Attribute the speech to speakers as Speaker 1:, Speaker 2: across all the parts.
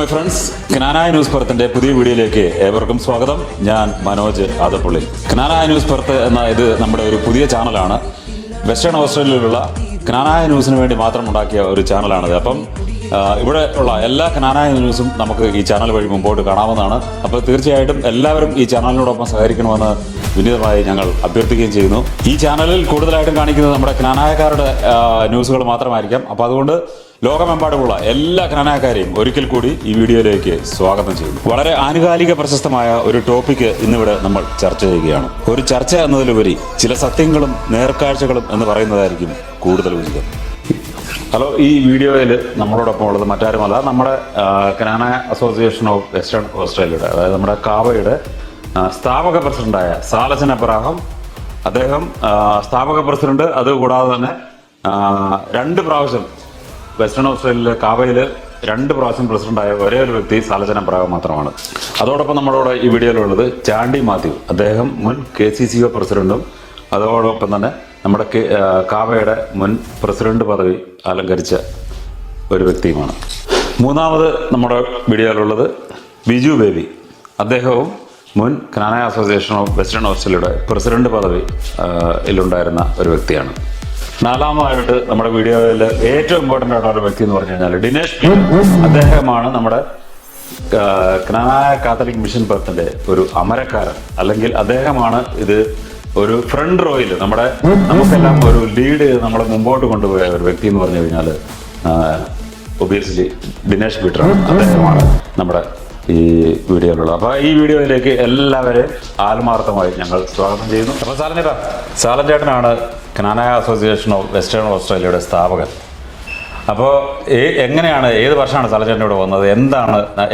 Speaker 1: Hi friends, Knanaya news പെർത്തിന്റെ പുതിയ വീഡിയോയിലേക്ക് ഏവർക്കും സ്വാഗതം. ഞാൻ മനോജ് ആദപ്പള്ളി. ക്നാനായ ന്യൂസ് പെർത്ത് എന്ന ഇത് നമ്മുടെ ഒരു പുതിയ ചാനലാണ്. വെസ്റ്റേൺ ഓസ്ട്രേലിയയിലുള്ള ക്നാനായ ന്യൂസിന് വേണ്ടി മാത്രം ഉണ്ടാക്കിയ ഒരു ചാനലാണിത്. അപ്പം ഇവിടെ ഉള്ള എല്ലാ ക്നാനായ ന്യൂസും നമുക്ക് ഈ ചാനൽ വഴി മുമ്പോട്ട് കാണാവുന്നതാണ്. അപ്പോൾ തീർച്ചയായിട്ടും എല്ലാവരും ഈ ചാനലിനോടൊപ്പം സഹകരിക്കണമെന്ന് വിനീതമായി ഞങ്ങൾ അഭ്യർത്ഥിക്കുകയും ചെയ്യുന്നു. ഈ ചാനലിൽ കൂടുതലായിട്ടും കാണിക്കുന്നത് നമ്മുടെ ക്നാനായക്കാരുടെ ന്യൂസുകൾ മാത്രമായിരിക്കാം. അപ്പോൾ അതുകൊണ്ട് ലോകമെമ്പാടുമുള്ള എല്ലാ ക്നാനായക്കാരെയും ഒരിക്കൽ കൂടി ഈ വീഡിയോയിലേക്ക് സ്വാഗതം ചെയ്യുന്നു. വളരെ ആനുകാലിക പ്രശസ്തമായ ഒരു ടോപ്പിക്ക് ഇന്നിവിടെ നമ്മൾ ചർച്ച ചെയ്യുകയാണ്. ഒരു ചർച്ച എന്നതിലുപരി ചില സത്യങ്ങളും നേർക്കാഴ്ചകളും എന്ന് പറയുന്നതായിരിക്കും കൂടുതൽ ഉചിതം. ഹലോ, ഈ വീഡിയോയിൽ നമ്മളോടൊപ്പം ഉള്ളത് മറ്റാരുമല്ല, നമ്മുടെ ക്നാനായ അസോസിയേഷൻ ഓഫ് വെസ്റ്റേൺ ഓസ്ട്രേലിയയുടെ, അതായത് നമ്മുടെ കാവയുടെ സ്ഥാപക പ്രസിഡന്റായ സാലജൻ അബ്രഹാം. അദ്ദേഹം സ്ഥാപക പ്രസിഡന്റ്, അതുകൂടാതെ തന്നെ 2 പ്രാവശ്യം വെസ്റ്റേൺ ഓസ്ട്രേലിയയിലെ കാവയിൽ 2 പ്രാവശ്യം പ്രസിഡന്റായ ഒരേ ഒരു വ്യക്തി സാലജൻ അബ്രഹാം മാത്രമാണ്. അതോടൊപ്പം നമ്മളോട് ഈ വീഡിയോയിലുള്ളത് ചാണ്ടി മാത്യു. അദ്ദേഹം മുൻ KCCO പ്രസിഡന്റും അതോടൊപ്പം തന്നെ നമ്മുടെ കാവയുടെ മുൻ പ്രസിഡന്റ് പദവി അലങ്കരിച്ച ഒരു വ്യക്തിയുമാണ്. മൂന്നാമത് നമ്മുടെ വീഡിയോയിലുള്ളത് ബിജു ബേബി. അദ്ദേഹവും മുൻ ക്നാനായ അസോസിയേഷൻ ഓഫ് വെസ്റ്റേൺ ഓസ്ട്രേലിയയുടെ പ്രസിഡന്റ് പദവിയിലുണ്ടായിരുന്ന ഒരു വ്യക്തിയാണ്. നാലാമതായിട്ട് നമ്മുടെ വീഡിയോയിൽ ഏറ്റവും ഇമ്പോർട്ടൻ്റ് ആയിട്ടുള്ള ഒരു വ്യക്തി എന്ന് പറഞ്ഞു കഴിഞ്ഞാൽ ദിനേശ്. അദ്ദേഹമാണ് നമ്മുടെ ക്നാനായ കാത്തലിക് മിഷൻ പെർത്തിന്റെ ഒരു അമരക്കാരൻ, അല്ലെങ്കിൽ അദ്ദേഹമാണ് ഇത് ഒരു ഫ്രണ്ട് റോയിൽ നമുക്കെല്ലാം ഒരു ലീഡ് നമ്മളെ മുമ്പോട്ട് കൊണ്ടുപോയ ഒരു വ്യക്തി എന്ന് പറഞ്ഞു കഴിഞ്ഞാൽ ഒബിയസ്ലി ദിനേശ് പീറ്ററാണ്. അദ്ദേഹമാണ് നമ്മുടെ ഈ വീഡിയോയിലുള്ളത്. അപ്പോൾ ഈ വീഡിയോയിലേക്ക് എല്ലാവരെയും ആത്മാർത്ഥമായി ഞങ്ങൾ സ്വാഗതം ചെയ്യുന്നു. അപ്പോൾ സാലൻ ചേട്ടനാണ് ക്നാനായ അസോസിയേഷൻ ഓഫ് വെസ്റ്റേൺ ഓസ്ട്രേലിയയുടെ സ്ഥാപകൻ. അപ്പോൾ എങ്ങനെയാണ്, ഏത് വർഷമാണ് സാലൻ ചേട്ടൻ ഇവിടെ വന്നത്,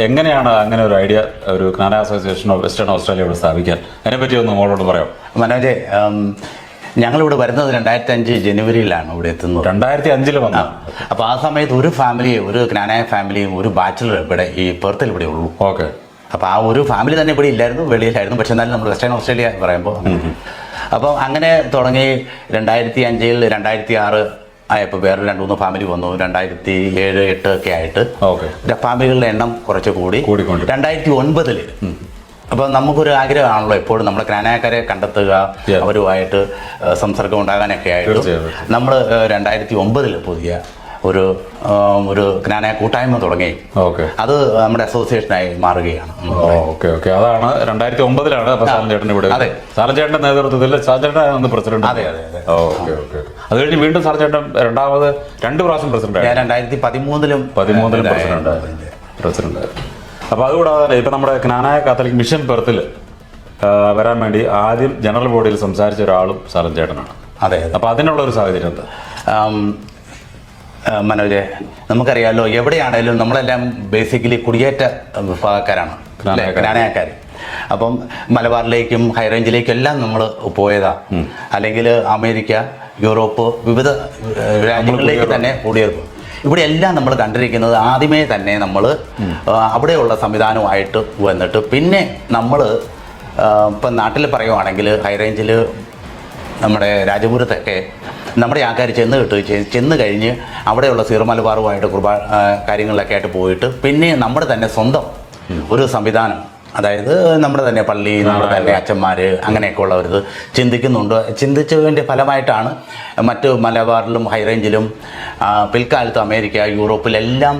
Speaker 1: എങ്ങനെയാണ് അങ്ങനെ ഒരു ഐഡിയ ഒരു ക്നാനായ അസോസിയേഷൻ ഓഫ് വെസ്റ്റേൺ ഓസ്ട്രേലിയയോട് സ്ഥാപിക്കാൻ, അതിനെപ്പറ്റി ഒന്ന് നമ്മളോട് പറയാം.
Speaker 2: മനോജെ, ഞങ്ങളിവിടെ വരുന്നത് 2005 ജനുവരിയിലാണ് ഇവിടെ എത്തുന്നത്.
Speaker 1: 2005 വന്ന.
Speaker 2: അപ്പോൾ ആ സമയത്ത് ഒരു ക്നാനായ ഫാമിലിയും ഒരു ബാച്ചിലർ ഇവിടെ ഈ പെർത്തിൽ ഇവിടെ ഉള്ളൂ.
Speaker 1: ഓക്കെ.
Speaker 2: അപ്പോൾ ആ ഒരു ഫാമിലി തന്നെ ഇവിടെ ഇല്ലായിരുന്നു, വെളിയിലായിരുന്നു. പക്ഷെ എന്നാലും നമ്മൾ വെസ്റ്റേൺ ഓസ്ട്രേലിയ പറയുമ്പോൾ അപ്പോൾ അങ്ങനെ തുടങ്ങി 2005 2006 ആയപ്പോൾ വേറെ 2-3 ഫാമിലി വന്നു. 2007, 2008 ഒക്കെ ആയിട്ട് ഫാമിലികളുടെ എണ്ണം കുറച്ച് കൂടിക്കൊണ്ട് 2009 അപ്പോൾ നമുക്കൊരു ആഗ്രഹമാണല്ലോ എപ്പോഴും നമ്മുടെ ക്നാനായക്കാരെ കണ്ടെത്തുക, അവരുമായിട്ട് സംസർഗം ഉണ്ടാകാനൊക്കെ ആയിട്ട് നമ്മൾ 2009 പുതിയ ഒരു ക്നാനായ കൂട്ടായ്മ തുടങ്ങി. അത് നമ്മുടെ അസോസിയേഷനായി മാറുകയാണ്.
Speaker 1: അതാണ് 2009 അപ്പോൾ സാലൻ ചേട്ടൻ ഇവിടെ. അതെ, സാലൻ ചേട്ടന്റെ നേതൃത്വത്തിൽ സാലൻ ചേട്ടൻ പ്രസിഡന്റ്.
Speaker 2: അതെ.
Speaker 1: അത് കഴിഞ്ഞ് വീണ്ടും സാലൻ ചേട്ടൻ 2 പ്രാവശ്യം പ്രസിഡന്റ്.
Speaker 2: 2013
Speaker 1: പ്രസിഡന്റ്. അപ്പോൾ അതുകൂടാതെ ഇപ്പം നമ്മുടെ ക്നാനായ കാത്തലിക് മിഷൻ പെർത്തിൽ വരാൻ വേണ്ടി ആദ്യം ജനറൽ ബോഡിയിൽ സംസാരിച്ച ഒരാളും സാലൻ ചേട്ടനാണ്.
Speaker 2: അതെ.
Speaker 1: അപ്പോൾ അതിനുള്ള ഒരു സാഹചര്യം എന്താ
Speaker 2: മനോജെ? നമുക്കറിയാമല്ലോ, എവിടെയാണേലും നമ്മളെല്ലാം ബേസിക്കലി കുടിയേറ്റ വിഭാഗക്കാരാണ്, ക്നാനായക്കാർ. അപ്പം മലബാറിലേക്കും ഹൈറേഞ്ചിലേക്കും എല്ലാം നമ്മൾ പോയതാ, അല്ലെങ്കിൽ അമേരിക്ക, യൂറോപ്പ്, വിവിധ രാജ്യങ്ങളിലേക്ക് തന്നെ കുടിയേറും. ഇവിടെ എല്ലാം നമ്മൾ കണ്ടിരിക്കുന്നത് ആദ്യമേ തന്നെ നമ്മൾ അവിടെയുള്ള സംവിധാനമായിട്ട് വന്നിട്ട്, പിന്നെ നമ്മൾ ഇപ്പം നാട്ടിൽ പറയുവാണെങ്കിൽ ഹൈറേഞ്ചിൽ നമ്മുടെ രാജപുരത്തൊക്കെ നമ്മുടെ ആൾക്കാർ ചെന്ന് കഴിഞ്ഞ് അവിടെയുള്ള സീറോ മലബാറുമായിട്ട് കാര്യങ്ങളിലൊക്കെ ആയിട്ട് പോയിട്ട് പിന്നെ നമ്മുടെ തന്നെ സ്വന്തം ഒരു സംവിധാനം, അതായത് നമ്മുടെ തന്നെ പള്ളി, നമ്മുടെ തന്നെ അച്ഛന്മാർ, അങ്ങനെയൊക്കെ ഉള്ളവരത് ചിന്തിച്ചതിൻ്റെ ഫലമായിട്ടാണ് മറ്റ് മലബാറിലും ഹൈറേഞ്ചിലും പിൽക്കാലത്ത് അമേരിക്ക, യൂറോപ്പിലെല്ലാം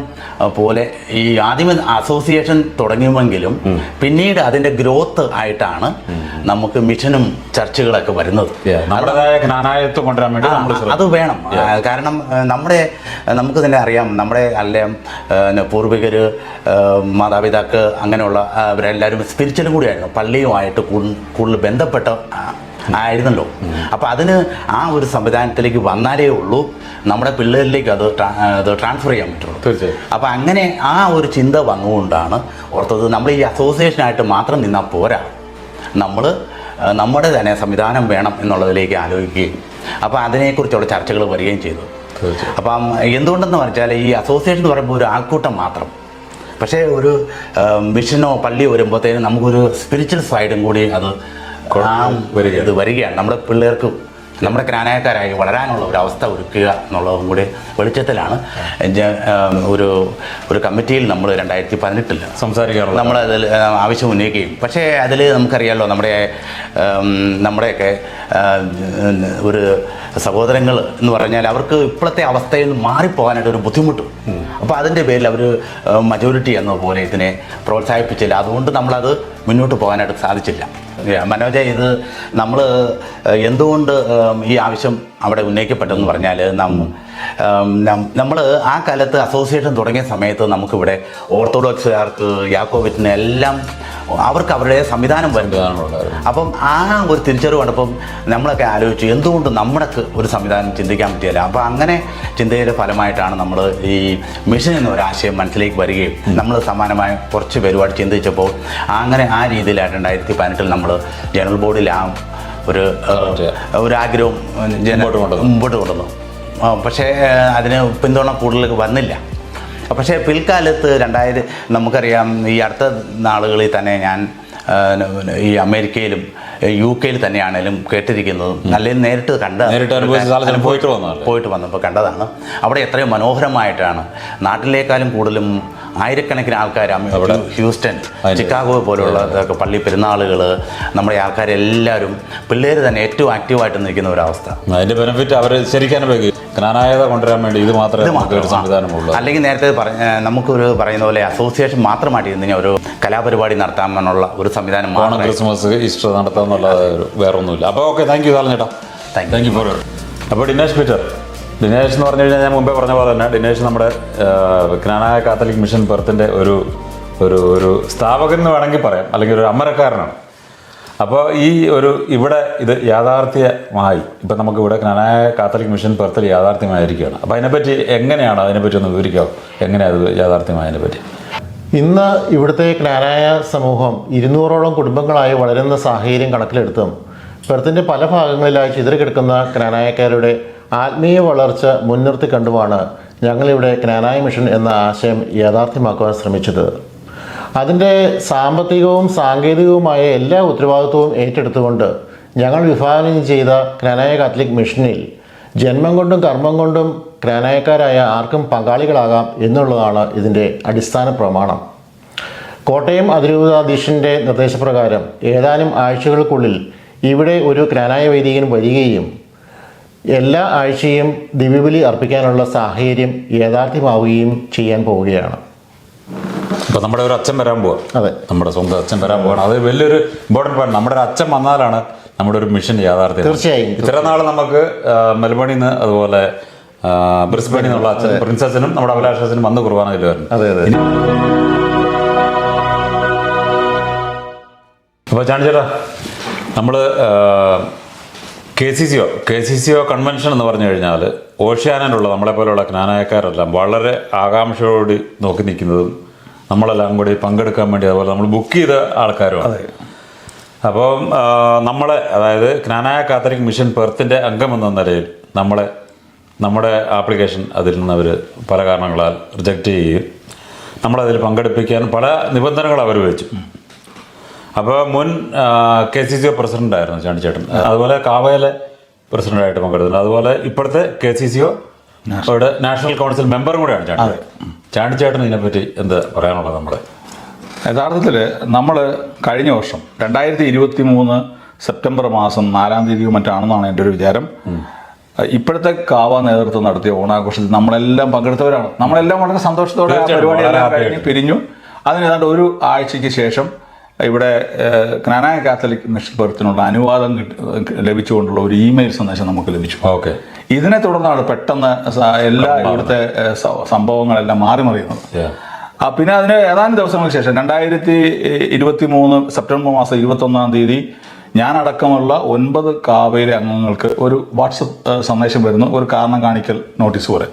Speaker 2: പോലെ ഈ ആദ്യമേ അസോസിയേഷൻ തുടങ്ങിയുമെങ്കിലും പിന്നീട് അതിൻ്റെ ഗ്രോത്ത് ആയിട്ടാണ് നമുക്ക് മിഷനും ചർച്ചുകളൊക്കെ വരുന്നത്. അത് വേണം. കാരണം നമുക്ക് തന്നെ അറിയാം, നമ്മുടെ പൂർവികർ, മാതാപിതാക്കൾ, അങ്ങനെയുള്ള അവരെല്ലാവരും സ്പിരിച്വലും കൂടിയായിരുന്നു, പള്ളിയുമായിട്ട് കൂടുതൽ ബന്ധപ്പെട്ട ആയിരുന്നല്ലോ. അപ്പോൾ അതിന് ആ ഒരു സംവിധാനത്തിലേക്ക് വന്നാലേ ഉള്ളൂ നമ്മുടെ പിള്ളേരിലേക്ക് അത് ട്രാൻസ്ഫർ ചെയ്യാൻ പറ്റുള്ളൂ.
Speaker 1: തീർച്ചയായും.
Speaker 2: അപ്പോൾ അങ്ങനെ ആ ഒരു ചിന്ത വന്നുകൊണ്ടാണ് ഓർത്തത്, നമ്മൾ ഈ അസോസിയേഷനായിട്ട് മാത്രം നിന്നാൽ പോരാ, നമ്മൾ നമ്മുടെ തന്നെ സംവിധാനം വേണം എന്നുള്ളതിലേക്ക് ആലോചിക്കുകയും അപ്പോൾ അതിനെക്കുറിച്ചുള്ള ചർച്ചകൾ വരികയും ചെയ്തു. അപ്പം എന്തുകൊണ്ടെന്ന് പറഞ്ഞാൽ ഈ അസോസിയേഷൻ എന്ന് പറയുമ്പോൾ ഒരു ആൾക്കൂട്ടം മാത്രം, പക്ഷേ ഒരു മിഷനോ പള്ളിയോ വരുമ്പോഴത്തേനും നമുക്കൊരു സ്പിരിച്വൽ സൈഡും കൂടി അത് വരികയാണ്. നമ്മുടെ പിള്ളേർക്ക് നമ്മുടെ ക്നാനായക്കാരായി വളരാനുള്ള ഒരു അവസ്ഥ ഒരുക്കുക എന്നുള്ളതും കൂടി വെളിച്ചത്തിലാണ് ഒരു കമ്മിറ്റിയിൽ നമ്മൾ 2018
Speaker 1: സംസാരിക്കാറുള്ളത്.
Speaker 2: നമ്മൾ അതിൽ ആവശ്യം ഉന്നയിക്കുകയും, പക്ഷേ അതിൽ നമുക്കറിയാമല്ലോ നമ്മുടെയൊക്കെ ഒരു സഹോദരങ്ങൾ എന്ന് പറഞ്ഞാൽ അവർക്ക് ഇപ്പോഴത്തെ അവസ്ഥയിൽ നിന്ന് മാറിപ്പോകാനായിട്ട് ഒരു ബുദ്ധിമുട്ടും. അപ്പോൾ അതിൻ്റെ പേരിൽ അവർ മജോറിറ്റി എന്ന പോലെ ഇതിനെ പ്രോത്സാഹിപ്പിച്ചില്ല. അതുകൊണ്ട് നമ്മളത് മുന്നോട്ട് പോകാനായിട്ട് സാധിച്ചില്ല. മനോജ, ഇത് നമ്മൾ എന്തുകൊണ്ട് ഈ ആവശ്യം അവിടെ ഉന്നയിക്കപ്പെട്ടെന്ന് പറഞ്ഞാൽ നമ്മൾ ആ കാലത്ത് അസോസിയേഷൻ തുടങ്ങിയ സമയത്ത് നമുക്കിവിടെ ഓർത്തഡോക്സുകാർക്ക്, യാക്കോബിറ്റിന് എല്ലാം അവർക്ക് അവരുടെ സംവിധാനം വരുന്നതാണുള്ളത്. അപ്പം ആ ഒരു തിരിച്ചറിവ് കണ്ടപ്പം നമ്മളൊക്കെ ആലോചിച്ചു എന്തുകൊണ്ട് നമ്മൾക്ക് ഒരു സംവിധാനം ചിന്തിക്കാൻ പറ്റിയില്ല. അപ്പോൾ അങ്ങനെ ചിന്തയുടെ ഫലമായിട്ടാണ് നമ്മൾ ഈ മിഷൻ എന്നൊരാശയം മനസ്സിലേക്ക് വരികയും നമ്മൾ സമാനമായ കുറച്ച് പരിപാടി ചിന്തിച്ചപ്പോൾ അങ്ങനെ ആ രീതിയിലായിട്ട് 2018 നമ്മൾ ജനറൽ ബോഡിയിൽ ആ ഒരു ആഗ്രഹം മുമ്പോട്ട് കൊണ്ടുവന്നു. പക്ഷേ അതിന് പിന്തുണ കൂടുതൽ വന്നില്ല. പക്ഷേ പിൽക്കാലത്ത് നമുക്കറിയാം, ഈ അടുത്ത നാളുകളിൽ തന്നെ ഞാൻ ഈ അമേരിക്കയിലും UK തന്നെയാണേലും കേട്ടിരിക്കുന്നതും അല്ലെങ്കിൽ നേരിട്ട് പോയിട്ട് വന്നപ്പോൾ കണ്ടതാണ്. അവിടെ എത്രയും മനോഹരമായിട്ടാണ്, നാട്ടിലേക്കാളും കൂടുതലും ആയിരക്കണക്കിന് ആൾക്കാർ ഹ്യൂസ്റ്റൺ, ചിക്കാഗോ പോലുള്ള പള്ളി പെരുന്നാളുകൾ, നമ്മുടെ ആൾക്കാരെല്ലാവരും പിള്ളേർ തന്നെ ഏറ്റവും ആക്റ്റീവായിട്ട് നിൽക്കുന്ന ഒരവസ്ഥ.
Speaker 1: അതിന്റെ ബെനിഫിറ്റ് അവർ ശരിക്കും ജ്ഞാനായത കൊണ്ടുവരാൻ വേണ്ടി ഇത് മാത്രമേ സംവിധാനമുള്ളൂ.
Speaker 2: അല്ലെങ്കിൽ നേരത്തെ നമുക്കൊരു പറയുന്ന പോലെ അസോസിയേഷൻ മാത്രമായിട്ട് ഇരുന്ന് ഒരു കലാപരിപാടി നടത്താമെന്നുള്ള ഒരു സംവിധാനം,
Speaker 1: ക്രിസ്മസ്, ഈസ്റ്റർ നടത്താമെന്നുള്ളത് വേറൊന്നുമില്ല. അപ്പോൾ ഓക്കെ, താങ്ക് യു ചേട്ടാ. Thank you for. അപ്പോൾ ദിനേശ് പീറ്റർ, ദിനേശ് എന്ന് പറഞ്ഞു കഴിഞ്ഞാൽ ഞാൻ മുമ്പേ പറഞ്ഞ പോലെ തന്നെ ദിനേശ് നമ്മുടെ ജ്ഞാനായ കാത്തലിക് മിഷൻ പെർത്തിൻ്റെ ഒരു സ്ഥാപകൻ എന്ന് വേണമെങ്കിൽ പറയാം, അല്ലെങ്കിൽ ഒരു അമരക്കാരനാണ്. അപ്പോൾ ഇവിടെ ഇത് യാഥാർത്ഥ്യമായി ഇപ്പം നമുക്ക് ഇവിടെ ജ്ഞാനായ കാത്തലിക് മിഷൻ പെർത്തിൽ യാഥാർത്ഥ്യമായിരിക്കുകയാണ്. അപ്പോൾ അതിനെപ്പറ്റി അതിനെപ്പറ്റി ഒന്ന് വിവരിക്കാമോ? എങ്ങനെയാണ് അത് യാഥാർത്ഥ്യമായതിനെപ്പറ്റി?
Speaker 3: ഇന്ന് ഇവിടുത്തെ ജ്ഞാനായ സമൂഹം 200ഓളം കുടുംബങ്ങളായി വളരുന്ന സാഹചര്യം കണക്കിലെടുത്തും പെർത്തിൻ്റെ പല ഭാഗങ്ങളിലായി ചിതറിക്കിടക്കുന്ന ജ്ഞാനായക്കാരുടെ ആത്മീയ വളർച്ച മുൻനിർത്തി കണ്ടുമാണ് ഞങ്ങളിവിടെ ജ്ഞാനായ മിഷൻ എന്ന ആശയം യാഥാർത്ഥ്യമാക്കുവാൻ ശ്രമിച്ചത്. അതിൻ്റെ സാമ്പത്തികവും സാങ്കേതികവുമായ എല്ലാ ഉത്തരവാദിത്വവും ഏറ്റെടുത്തുകൊണ്ട് ഞങ്ങൾ വിഭാവനം ചെയ്ത ജ്ഞാനായ കാത്തലിക് മിഷനിൽ ജന്മം കൊണ്ടും കർമ്മം കൊണ്ടും ജ്ഞാനായക്കാരായ ആർക്കും പങ്കാളികളാകാം എന്നുള്ളതാണ് ഇതിൻ്റെ അടിസ്ഥാന പ്രമാണം. കോട്ടയം അതിരൂപതാധീശൻ്റെ നിർദ്ദേശപ്രകാരം ഏതാനും ആഴ്ചകൾക്കുള്ളിൽ ഇവിടെ ഒരു ജ്ഞാനായ വൈദികൻ വരികയും എല്ലാ ആഴ്ചയും ദിവ്യബലി അർപ്പിക്കാനുള്ള സാഹചര്യം യാഥാർത്ഥ്യമാവുകയും ചെയ്യാൻ പോവുകയാണ്.
Speaker 1: അപ്പോൾ നമ്മുടെ ഒരു അച്ഛൻ വരാൻ പോവാം.
Speaker 3: അതെ,
Speaker 1: നമ്മുടെ സ്വന്തം അച്ഛൻ വരാൻ പോവാണ്. അത് വലിയൊരു ഇമ്പോർട്ടൻറ്റ് പോയിന്റ്. നമ്മുടെ ഒരു അച്ഛൻ വന്നാലാണ് നമ്മുടെ ഒരു മിഷൻ യാഥാർത്ഥ്യം.
Speaker 3: തീർച്ചയായും.
Speaker 1: ഇത്ര നാൾ നമുക്ക് മെൽബണിൽ നിന്ന്, അതുപോലെ ബ്രിസ്ബണിൽ നിന്നുള്ള അച്ഛൻ, പ്രിൻസ് അച്ഛനും നമ്മുടെ അഭിലാഷ് അച്ഛനും വന്ന് കുർബാന ചൊല്ലുമായിരുന്നു.
Speaker 3: അതെ അതെ.
Speaker 1: അപ്പോൾ ചാണിച്ചേട്ടാ, നമ്മൾ KCCO കൺവെൻഷൻ എന്ന് പറഞ്ഞു കഴിഞ്ഞാൽ ഓഷ്യാനിലുള്ള നമ്മളെപ്പോലുള്ള ജ്ഞാനായക്കാരെല്ലാം വളരെ ആകാംക്ഷയോട് നോക്കി നിൽക്കുന്നതും നമ്മളെല്ലാം കൂടി പങ്കെടുക്കാൻ വേണ്ടി അതുപോലെ നമ്മൾ ബുക്ക് ചെയ്ത ആൾക്കാരുമാണ്. അപ്പം അതായത് ജ്ഞാനായ കാത്തലിക് മിഷൻ പെർത്തിൻ്റെ അംഗം എന്ന നിലയിൽ നമ്മുടെ ആപ്ലിക്കേഷൻ അതിൽ നിന്ന് അവർ പല കാരണങ്ങളാൽ റിജക്റ്റ് ചെയ്യുകയും നമ്മളതിൽ പങ്കെടുപ്പിക്കാൻ പല നിബന്ധനകൾ അവർ വെച്ചു. അപ്പോൾ മുൻ KCCO പ്രസിഡൻ്റായിരുന്നു ചാണ്ടിച്ചേട്ടൻ, അതുപോലെ കാവയിലെ പ്രസിഡൻ്റായിട്ട് പങ്കെടുത്തിട്ടുണ്ട്, അതുപോലെ ഇപ്പോഴത്തെ KCCO നാഷണൽ കൗൺസിൽ മെമ്പറും കൂടെയാണ് ചാണ്ടിച്ചേട്ടൻ. ഇതിനെപ്പറ്റി എന്ത് പറയാനുള്ളത്? നമ്മുടെ
Speaker 4: യഥാർത്ഥത്തിൽ നമ്മൾ കഴിഞ്ഞ വർഷം 2023 സെപ്റ്റംബർ മാസം 4-ാം തീയതിയോ മറ്റാണെന്നാണ് എൻ്റെ ഒരു വിചാരം, ഇപ്പോഴത്തെ കാവ നേതൃത്വം നടത്തിയ ഓണാഘോഷത്തിൽ നമ്മളെല്ലാം പങ്കെടുത്തവരാണ്. നമ്മളെല്ലാം വളരെ സന്തോഷത്തോടെ പരിപാടിയെല്ലാം കഴിഞ്ഞ് പിരിഞ്ഞു. അതിന് ഏതാണ്ട് ഒരു ആഴ്ചയ്ക്ക് ശേഷം ഇവിടെ ജ്ഞാനായ കാത്തലിക് മിഷൻ പെർത്തിനുള്ള അനുവാദം ലഭിച്ചുകൊണ്ടുള്ള ഒരു ഇമെയിൽ സന്ദേശം നമുക്ക് ലഭിച്ചു.
Speaker 1: ഓക്കെ.
Speaker 4: ഇതിനെ തുടർന്നാണ് പെട്ടെന്ന് എല്ലാ ഇവിടുത്തെ സംഭവങ്ങളെല്ലാം മാറിമറിയുന്നത്. പിന്നെ അതിന് ഏതാനും ദിവസങ്ങൾക്ക് ശേഷം 2023 സെപ്റ്റംബർ മാസം 21-ാം തീയതി ഞാനടക്കമുള്ള 9 കാവയിലെ അംഗങ്ങൾക്ക് ഒരു വാട്സപ്പ് സന്ദേശം വരുന്നു, ഒരു കാരണം കാണിക്കൽ നോട്ടീസ് പോലെ.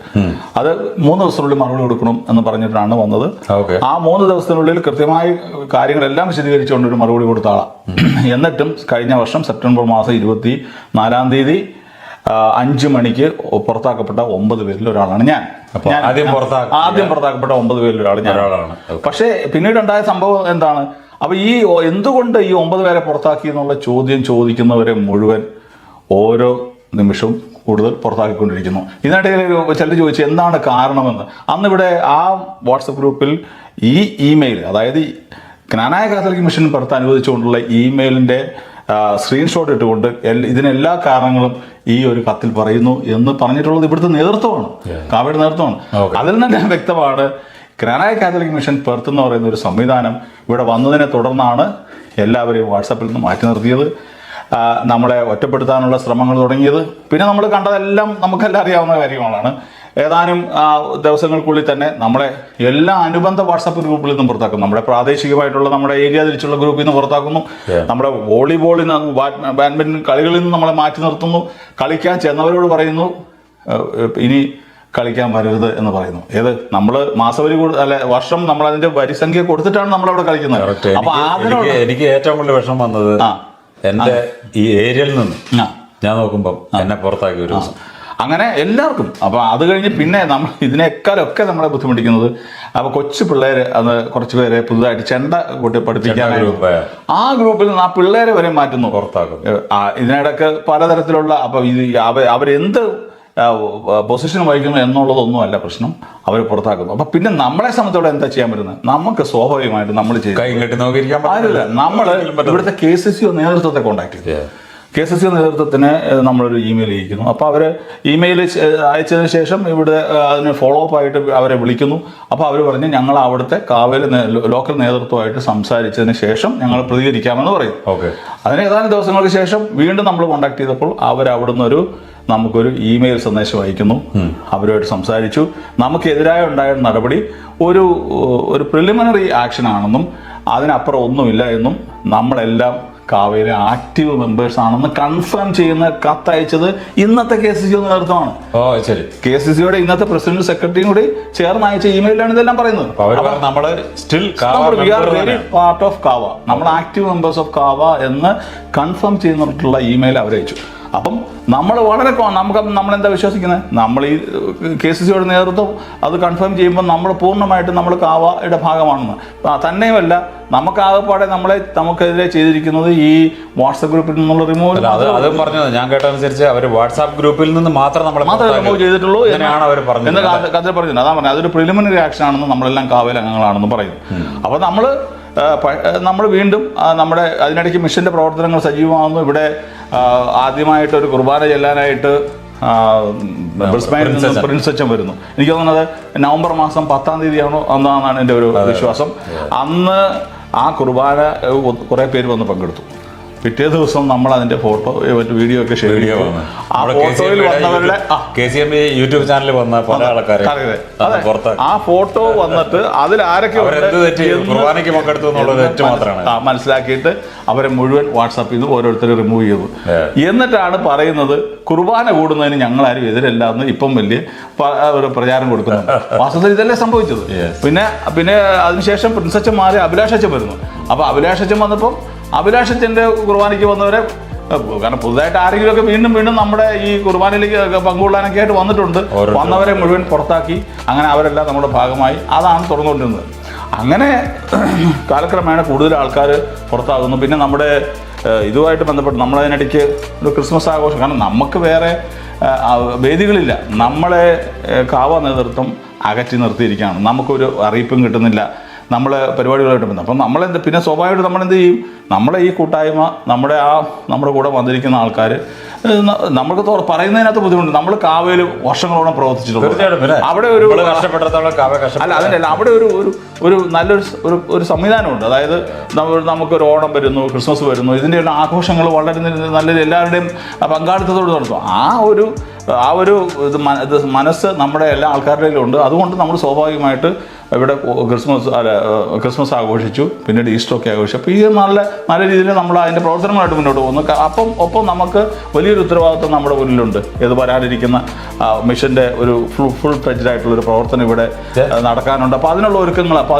Speaker 4: അത് 3 ദിവസത്തിനുള്ളിൽ മറുപടി കൊടുക്കണം എന്ന് പറഞ്ഞിട്ടാണ് വന്നത്. ആ 3 ദിവസത്തിനുള്ളിൽ കൃത്യമായി കാര്യങ്ങളെല്ലാം വിശദീകരിച്ചുകൊണ്ട് ഒരു മറുപടി കൊടുത്ത ആളാണ്. എന്നിട്ടും കഴിഞ്ഞ വർഷം സെപ്റ്റംബർ മാസം 24-ാം തീയതി 5 മണിക്ക് പുറത്താക്കപ്പെട്ട 9 പേരിൽ ഒരാളാണ് ഞാൻ. ആദ്യം പുറത്താക്കപ്പെട്ട 9 പേരിൽ ഒരാൾ ഞാനാണ്. പക്ഷേ പിന്നീട് ഉണ്ടായ സംഭവം എന്താണ്? അപ്പൊ എന്തുകൊണ്ട് ഈ 9 പേരെ പുറത്താക്കി എന്നുള്ള ചോദ്യം ചോദിക്കുന്നവരെ മുഴുവൻ ഓരോ നിമിഷവും കൂടുതൽ പുറത്താക്കിക്കൊണ്ടിരിക്കുന്നു. ഇതിനിടയിൽ ചിലർ ചോദിച്ചു എന്താണ് കാരണമെന്ന്. അന്നിവിടെ ആ വാട്സപ്പ് ഗ്രൂപ്പിൽ ഈ ഇമെയിൽ, അതായത് ക്നാനായ കാത്തലിക് മിഷൻ പുറത്ത് അനുവദിച്ചുകൊണ്ടുള്ള ഇമെയിലിൻ്റെ സ്ക്രീൻഷോട്ട് ഇട്ടുകൊണ്ട് ഇതിനെല്ലാ കാരണങ്ങളും ഈ ഒരു കത്തിൽ പറയുന്നു എന്ന് പറഞ്ഞിട്ടുള്ളത് ഇവിടുത്തെ നേതൃത്വമാണ്, കാവയുടെ നേതൃത്വമാണ്. അതിൽ തന്നെ വ്യക്തമാണ് ക്നാനായ കാത്തലിക് മിഷൻ പെർത്ത് എന്ന് പറയുന്ന ഒരു സംവിധാനം ഇവിടെ വന്നതിനെ തുടർന്നാണ് എല്ലാവരെയും വാട്സാപ്പിൽ നിന്ന് മാറ്റി നിർത്തിയത്, നമ്മളെ ഒറ്റപ്പെടുത്താനുള്ള ശ്രമങ്ങൾ തുടങ്ങിയത്. പിന്നെ നമ്മൾ കണ്ടതെല്ലാം നമുക്കെല്ലാം അറിയാവുന്ന കാര്യങ്ങളാണ്. ഏതാനും ദിവസങ്ങൾക്കുള്ളിൽ തന്നെ നമ്മളെ എല്ലാ അനുബന്ധ വാട്സാപ്പ് ഗ്രൂപ്പിൽ നിന്നും പുറത്താക്കും. നമ്മുടെ പ്രാദേശികമായിട്ടുള്ള നമ്മുടെ ഏരിയ തിരിച്ചുള്ള ഗ്രൂപ്പിൽ നിന്ന് പുറത്താക്കുന്നു. നമ്മുടെ വോളിബോളിൽ നിന്ന്, ബാഡ്മിൻ്റൺ കളികളിൽ നിന്ന് നമ്മളെ മാറ്റി നിർത്തുന്നു. കളിക്കാൻ ചെന്നവരോട് പറയുന്നു ഇനി കളിക്കാൻ വരരുത് എന്ന് പറയുന്നു. ഏത് നമ്മൾ മാസവരി അല്ലെ വർഷം നമ്മൾ അതിന്റെ വരിസംഖ്യ കൊടുത്തിട്ടാണ് നമ്മളവിടെ കളിക്കുന്നത്. അപ്പൊ
Speaker 1: എനിക്ക് ഏറ്റവും കൂടുതൽ വിഷമം വന്നത് എന്റെ ഈ ഏരിയയിൽ നിന്ന് ഞാൻ നോക്കുമ്പോൾ എന്നെ പുറത്താക്കി ഒരു ദിവസം.
Speaker 4: അങ്ങനെ എല്ലാവർക്കും. അപ്പൊ അത് കഴിഞ്ഞ് പിന്നെ നമ്മൾ ഇതിനേക്കാളൊക്കെ നമ്മളെ ബുദ്ധിമുട്ടിക്കുന്നത് അപ്പൊ കൊച്ചു പിള്ളേര് അത് കുറച്ച് പേരെ പുതുതായിട്ട് ചെണ്ട കൂട്ടി പഠിപ്പിക്കാൻ ആ ഗ്രൂപ്പിൽ നിന്ന് ആ പിള്ളേരെ വരെ മാറ്റുന്നു,
Speaker 1: പുറത്താക്കും.
Speaker 4: ഇതിനിടക്ക് പലതരത്തിലുള്ള അപ്പൊ ഇത് അവരെന്ത് പൊസിഷൻ വഹിക്കുന്നു എന്നുള്ളതൊന്നുമല്ല പ്രശ്നം, അവർ പുറത്താക്കുന്നു. അപ്പൊ പിന്നെ നമ്മളെ സംബന്ധിച്ചോടെ എന്താ ചെയ്യാൻ പറ്റുന്നത്? നമുക്ക് സ്വാഭാവികമായിട്ട് നമ്മൾ
Speaker 1: നോക്കിയിരിക്കാൻ
Speaker 4: നമ്മൾ ഇവിടുത്തെ KCCO നേതൃത്വത്തെ കോൺടാക്ട് ചെയ്തു. KCCO നേതൃത്വത്തിന് നമ്മളൊരു ഇമെയിൽ അയക്കുന്നു. അപ്പോൾ അവർ ഇമെയിൽ അയച്ചതിന് ശേഷം ഇവിടെ അതിന് ഫോളോ അപ്പ് ആയിട്ട് അവരെ വിളിക്കുന്നു. അപ്പോൾ അവർ പറഞ്ഞ് ഞങ്ങൾ അവിടുത്തെ കാവൽ ലോക്കൽ നേതൃത്വമായിട്ട് സംസാരിച്ചതിന് ശേഷം ഞങ്ങൾ പ്രതികരിക്കാമെന്ന് പറയും. അതിന് ഏതാനും ദിവസങ്ങൾക്ക് ശേഷം വീണ്ടും നമ്മൾ കോൺടാക്ട് ചെയ്തപ്പോൾ അവരവിടുന്ന് നമുക്കൊരു ഇമെയിൽ സന്ദേശം അയക്കുന്നു. അവരുമായിട്ട് സംസാരിച്ചു. നമുക്കെതിരായ ഉണ്ടായ നടപടി ഒരു പ്രിലിമിനറി ആക്ഷൻ ആണെന്നും അതിനപ്പുറം ഒന്നുമില്ല എന്നും നമ്മളെല്ലാം കാവയിലെ ആക്റ്റീവ് മെമ്പേഴ്സ് ആണെന്ന് കൺഫേം ചെയ്യുന്ന കത്തയച്ചത് ഇന്നത്തെ KCCO നേതൃത്വമാണ്. KCCOയുടെ ഇന്നത്തെ പ്രസിഡന്റ് സെക്രട്ടറിയും കൂടി ചേർന്ന് അയച്ച ഇമെയിലാണ് ഇതെല്ലാം പറയുന്നത്. പാർട്ട് ഓഫ് കാവ, നമ്മൾ ആക്റ്റീവ് മെമ്പേഴ്സ് ഓഫ് കാവ എന്ന് കൺഫേം ചെയ്യുന്നിട്ടുള്ള ഇമെയിൽ അവരയച്ചു. അപ്പം നമ്മൾ വളരെ നമ്മളെന്താ വിശ്വസിക്കുന്നത്? നമ്മൾ ഈ KCCOയുടെ നേതൃത്വം അത് കൺഫേം ചെയ്യുമ്പോൾ നമ്മൾ പൂർണ്ണമായിട്ടും നമ്മൾ കാവയുടെ ഭാഗമാണെന്ന്. തന്നെയുമല്ല, നമുക്കാകെപ്പാടെ നമുക്കെതിരെ ചെയ്തിരിക്കുന്നത് ഈ വാട്സാപ്പ് ഗ്രൂപ്പിൽ നിന്നുള്ള റിമൂവ്.
Speaker 1: അത് പറഞ്ഞത് ഞാൻ കേട്ടനുസരിച്ച് അവർ വാട്സാപ്പ് ഗ്രൂപ്പിൽ നിന്ന് മാത്രമേ
Speaker 4: റിമൂവ് ചെയ്തിട്ടുള്ളൂ എന്നാണ് അവർ പറഞ്ഞത്. കഥ പറഞ്ഞത് അതാ പറഞ്ഞത്, അതൊരു പ്രിലിമിനറി ആക്ഷൻ ആണെന്ന്, നമ്മളെല്ലാം കാവൽ അംഗങ്ങളാണെന്ന് പറയുന്നു. അപ്പോൾ നമ്മൾ വീണ്ടും നമ്മുടെ അതിനിടയ്ക്ക് മിഷന്റെ പ്രവർത്തനങ്ങൾ സജീവമാകുന്നു. ഇവിടെ ആദ്യമായിട്ടൊരു കുർബാന ചെല്ലാനായിട്ട് പ്രിൻസ് അച്ഛൻ വരുന്നു. എനിക്ക് തോന്നുന്നത് നവംബർ മാസം 10-ാം തീയതിയാണോ എന്നാണ് എൻ്റെ ഒരു വിശ്വാസം. അന്ന് ആ കുർബാന കുറേ പേര് വന്ന് പങ്കെടുത്തു. പിറ്റേ ദിവസം നമ്മൾ അതിന്റെ ഫോട്ടോ വീഡിയോ ഒക്കെ ഷെയർ ചെയ്തു. ആ ഫോട്ടോയിൽ വന്നവരുടെ
Speaker 1: യൂട്യൂബ് ചാനലിൽ വന്ന പല ആൾക്കാരെ
Speaker 4: ആ ഫോട്ടോ വന്നിട്ട് അതിൽ ആരൊക്കെ മനസ്സിലാക്കിയിട്ട് അവരെ മുഴുവൻ വാട്സാപ്പിൽ നിന്ന് ഓരോരുത്തരും റിമൂവ് ചെയ്തു. എന്നിട്ടാണ് പറയുന്നത് കുർബാന കൂടുന്നതിന് ഞങ്ങളാരും എതിരല്ല എന്ന് ഇപ്പം വലിയ ഒരു പ്രചാരം കൊടുക്കുന്നുണ്ട്. വാസ്തവത്തിൽ ഇതല്ലേ സംഭവിച്ചത്. പിന്നെ അതിനുശേഷം പ്രിൻസ് അച്ഛൻ മാറി അഭിലാഷ് അച്ഛൻ വരുന്നു. അപ്പൊ അഭിലാഷ് അച്ഛൻ വന്നപ്പം അഭിലാഷത്തിന്റെ കുർബാനയ്ക്ക് വന്നവരെ, കാരണം പുതുതായിട്ട് ആരെങ്കിലുമൊക്കെ വീണ്ടും നമ്മുടെ ഈ കുർബാനയിലേക്ക് പങ്കുകൊള്ളാനൊക്കെ ആയിട്ട് വന്നിട്ടുണ്ട്. വന്നവരെ മുഴുവൻ പുറത്താക്കി. അങ്ങനെ അവരെല്ലാം നമ്മുടെ ഭാഗമായി. അതാണ് തുറന്നുകൊണ്ടിരുന്നത്. അങ്ങനെ കാലക്രമേണ കൂടുതൽ ആൾക്കാർ പുറത്താകുന്നു. പിന്നെ നമ്മുടെ ഇതുമായിട്ട് ബന്ധപ്പെട്ട് നമ്മളതിനിടയ്ക്ക് ഒരു ക്രിസ്മസ് ആഘോഷം, കാരണം നമുക്ക് വേറെ വേദികളില്ല. നമ്മളെ കാവ നേതൃത്വം അകറ്റി നിർത്തിയിരിക്കുകയാണ്. നമുക്കൊരു അറിയിപ്പും കിട്ടുന്നില്ല. നമ്മൾ പരിപാടികളായിട്ട് ബന്ധം. അപ്പം പിന്നെ സ്വാഭാവികമായിട്ട് നമ്മളെന്ത് ചെയ്യും? നമ്മുടെ ഈ കൂട്ടായ്മ, നമ്മുടെ കൂടെ വന്നിരിക്കുന്ന ആൾക്കാർ നമുക്ക് പറയുന്നതിനകത്ത് ബുദ്ധിമുട്ട്. നമ്മൾ കാവയിൽ വർഷങ്ങളോളം പ്രവർത്തിച്ചിട്ടുണ്ട്. അവിടെ അവിടെ ഒരു നല്ലൊരു സംവിധാനമുണ്ട്. അതായത് നമുക്കൊരു ഓണം വരുന്നു, ക്രിസ്മസ് വരുന്നു, ഇതിൻ്റെ ആഘോഷങ്ങൾ വളരെ നല്ല എല്ലാവരുടെയും പങ്കാളിത്തത്തോട് നടത്തും. ആ ഒരു മനസ്സ് നമ്മുടെ എല്ലാ ആൾക്കാരുടെയും ഉണ്ട്. അതുകൊണ്ട് നമ്മൾ സ്വാഭാവികമായിട്ട് ഇവിടെ ക്രിസ്മസ് ആഘോഷിച്ചു, പിന്നീട് ഈസ്റ്ററൊക്കെ ആഘോഷിച്ചു. അപ്പോൾ ഈ നല്ല രീതിയിൽ നമ്മൾ അതിൻ്റെ പ്രവർത്തനങ്ങളായിട്ട് മുന്നോട്ട് പോകുന്നു. ഒപ്പം നമുക്ക് വലിയൊരു ഉത്തരവാദിത്വം നമ്മുടെ മുന്നിലുണ്ട്. ഇത് വരാനിരിക്കുന്ന മിഷന്റെ ഒരു ഫുൾ ഫ്ലെഡ്ജഡ് ആയിട്ടുള്ളൊരു പ്രവർത്തനം ഇവിടെ നടക്കാനുണ്ട്. അപ്പോൾ അതിനുള്ള ഒരുക്കങ്ങൾ, അപ്പോൾ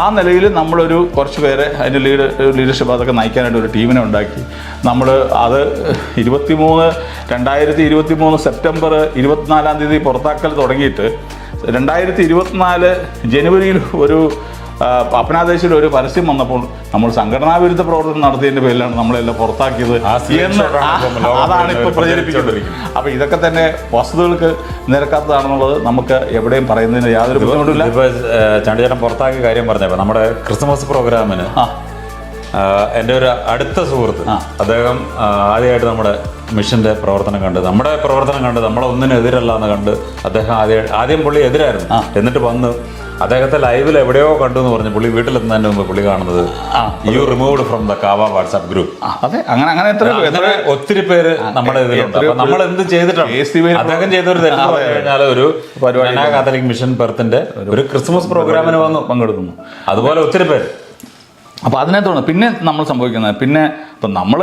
Speaker 4: ആ നിലയിൽ നമ്മളൊരു കുറച്ച് പേരെ അതിൻ്റെ ലീഡർഷിപ്പ് അതൊക്കെ നയിക്കാനായിട്ട് ഒരു ടീമിനെ ഉണ്ടാക്കി. നമ്മൾ അത് 2023 സെപ്റ്റംബർ 24-ാം തീയതി പുറത്താക്കൽ തുടങ്ങിയിട്ട് 2024 ജനുവരിയിൽ പാപ്പനാദേശിൽ ഒരു പരസ്യം വന്നപ്പോൾ നമ്മൾ സംഘടനാ വിരുദ്ധ പ്രവർത്തനം നടത്തിയതിന്റെ പേരിലാണ് നമ്മളെല്ലാം പുറത്താക്കിയത് എന്ന് അതാണ് ഇപ്പോൾ പ്രചരിപ്പിച്ചുകൊണ്ടിരിക്കുന്നത്. അപ്പൊ ഇതൊക്കെ തന്നെ വസ്തുതകൾക്ക് നിരക്കാത്തതാണെന്നുള്ളത് നമുക്ക് എവിടെയും പറയുന്നതിന് യാതൊരു ബുദ്ധിമുട്ടില്ല.
Speaker 1: ഇപ്പൊ ചാണ്ടിച്ചേട്ടൻ പുറത്താക്കിയ കാര്യം പറഞ്ഞപ്പോ നമ്മുടെ ക്രിസ്മസ് പ്രോഗ്രാമിന് എൻ്റെ ഒരു അടുത്ത സുഹൃത്ത് അദ്ദേഹം ആദ്യമായിട്ട് നമ്മുടെ മിഷന്റെ പ്രവർത്തനം കണ്ട് നമ്മുടെ പ്രവർത്തനം കണ്ട് നമ്മളെ ഒന്നിനും എതിരല്ല എന്ന് കണ്ട് അദ്ദേഹം ആദ്യം പുള്ളി എതിരായിരുന്നു. എന്നിട്ട് വന്ന് അദ്ദേഹത്തെ ലൈവിൽ എവിടെയോ കണ്ടു എന്ന് പറഞ്ഞു. പുള്ളി വീട്ടിലെത്തുന്നതിന് മുമ്പ് പുള്ളി കാണുന്നത് യു റിമൂവ്ഡ് ഫ്രം ദ കാവ വാട്സ്ആപ്പ് ഗ്രൂപ്പ്.
Speaker 4: അതെ, അങ്ങനെ
Speaker 1: ഒത്തിരി പേര് നമ്മുടെ ഇതിലുണ്ട്. അപ്പൊ നമ്മൾ എന്ത് ചെയ്തിട്ടാണ് അദ്ദേഹം ചെയ്ത ഒരു തെറ്റ് പറഞ്ഞു കഴിഞ്ഞാൽ ഒരു കാത്തലിക് മിഷൻ പെർത്തിന്റെ ഒരു ക്രിസ്മസ് പ്രോഗ്രാമിന് വന്ന് പങ്കെടുക്കുന്നു. അതുപോലെ ഒത്തിരി പേര്.
Speaker 4: അപ്പോൾ അതിനകത്താണ് പിന്നെ നമ്മൾ സംഭവിക്കുന്നത്. പിന്നെ ഇപ്പം നമ്മൾ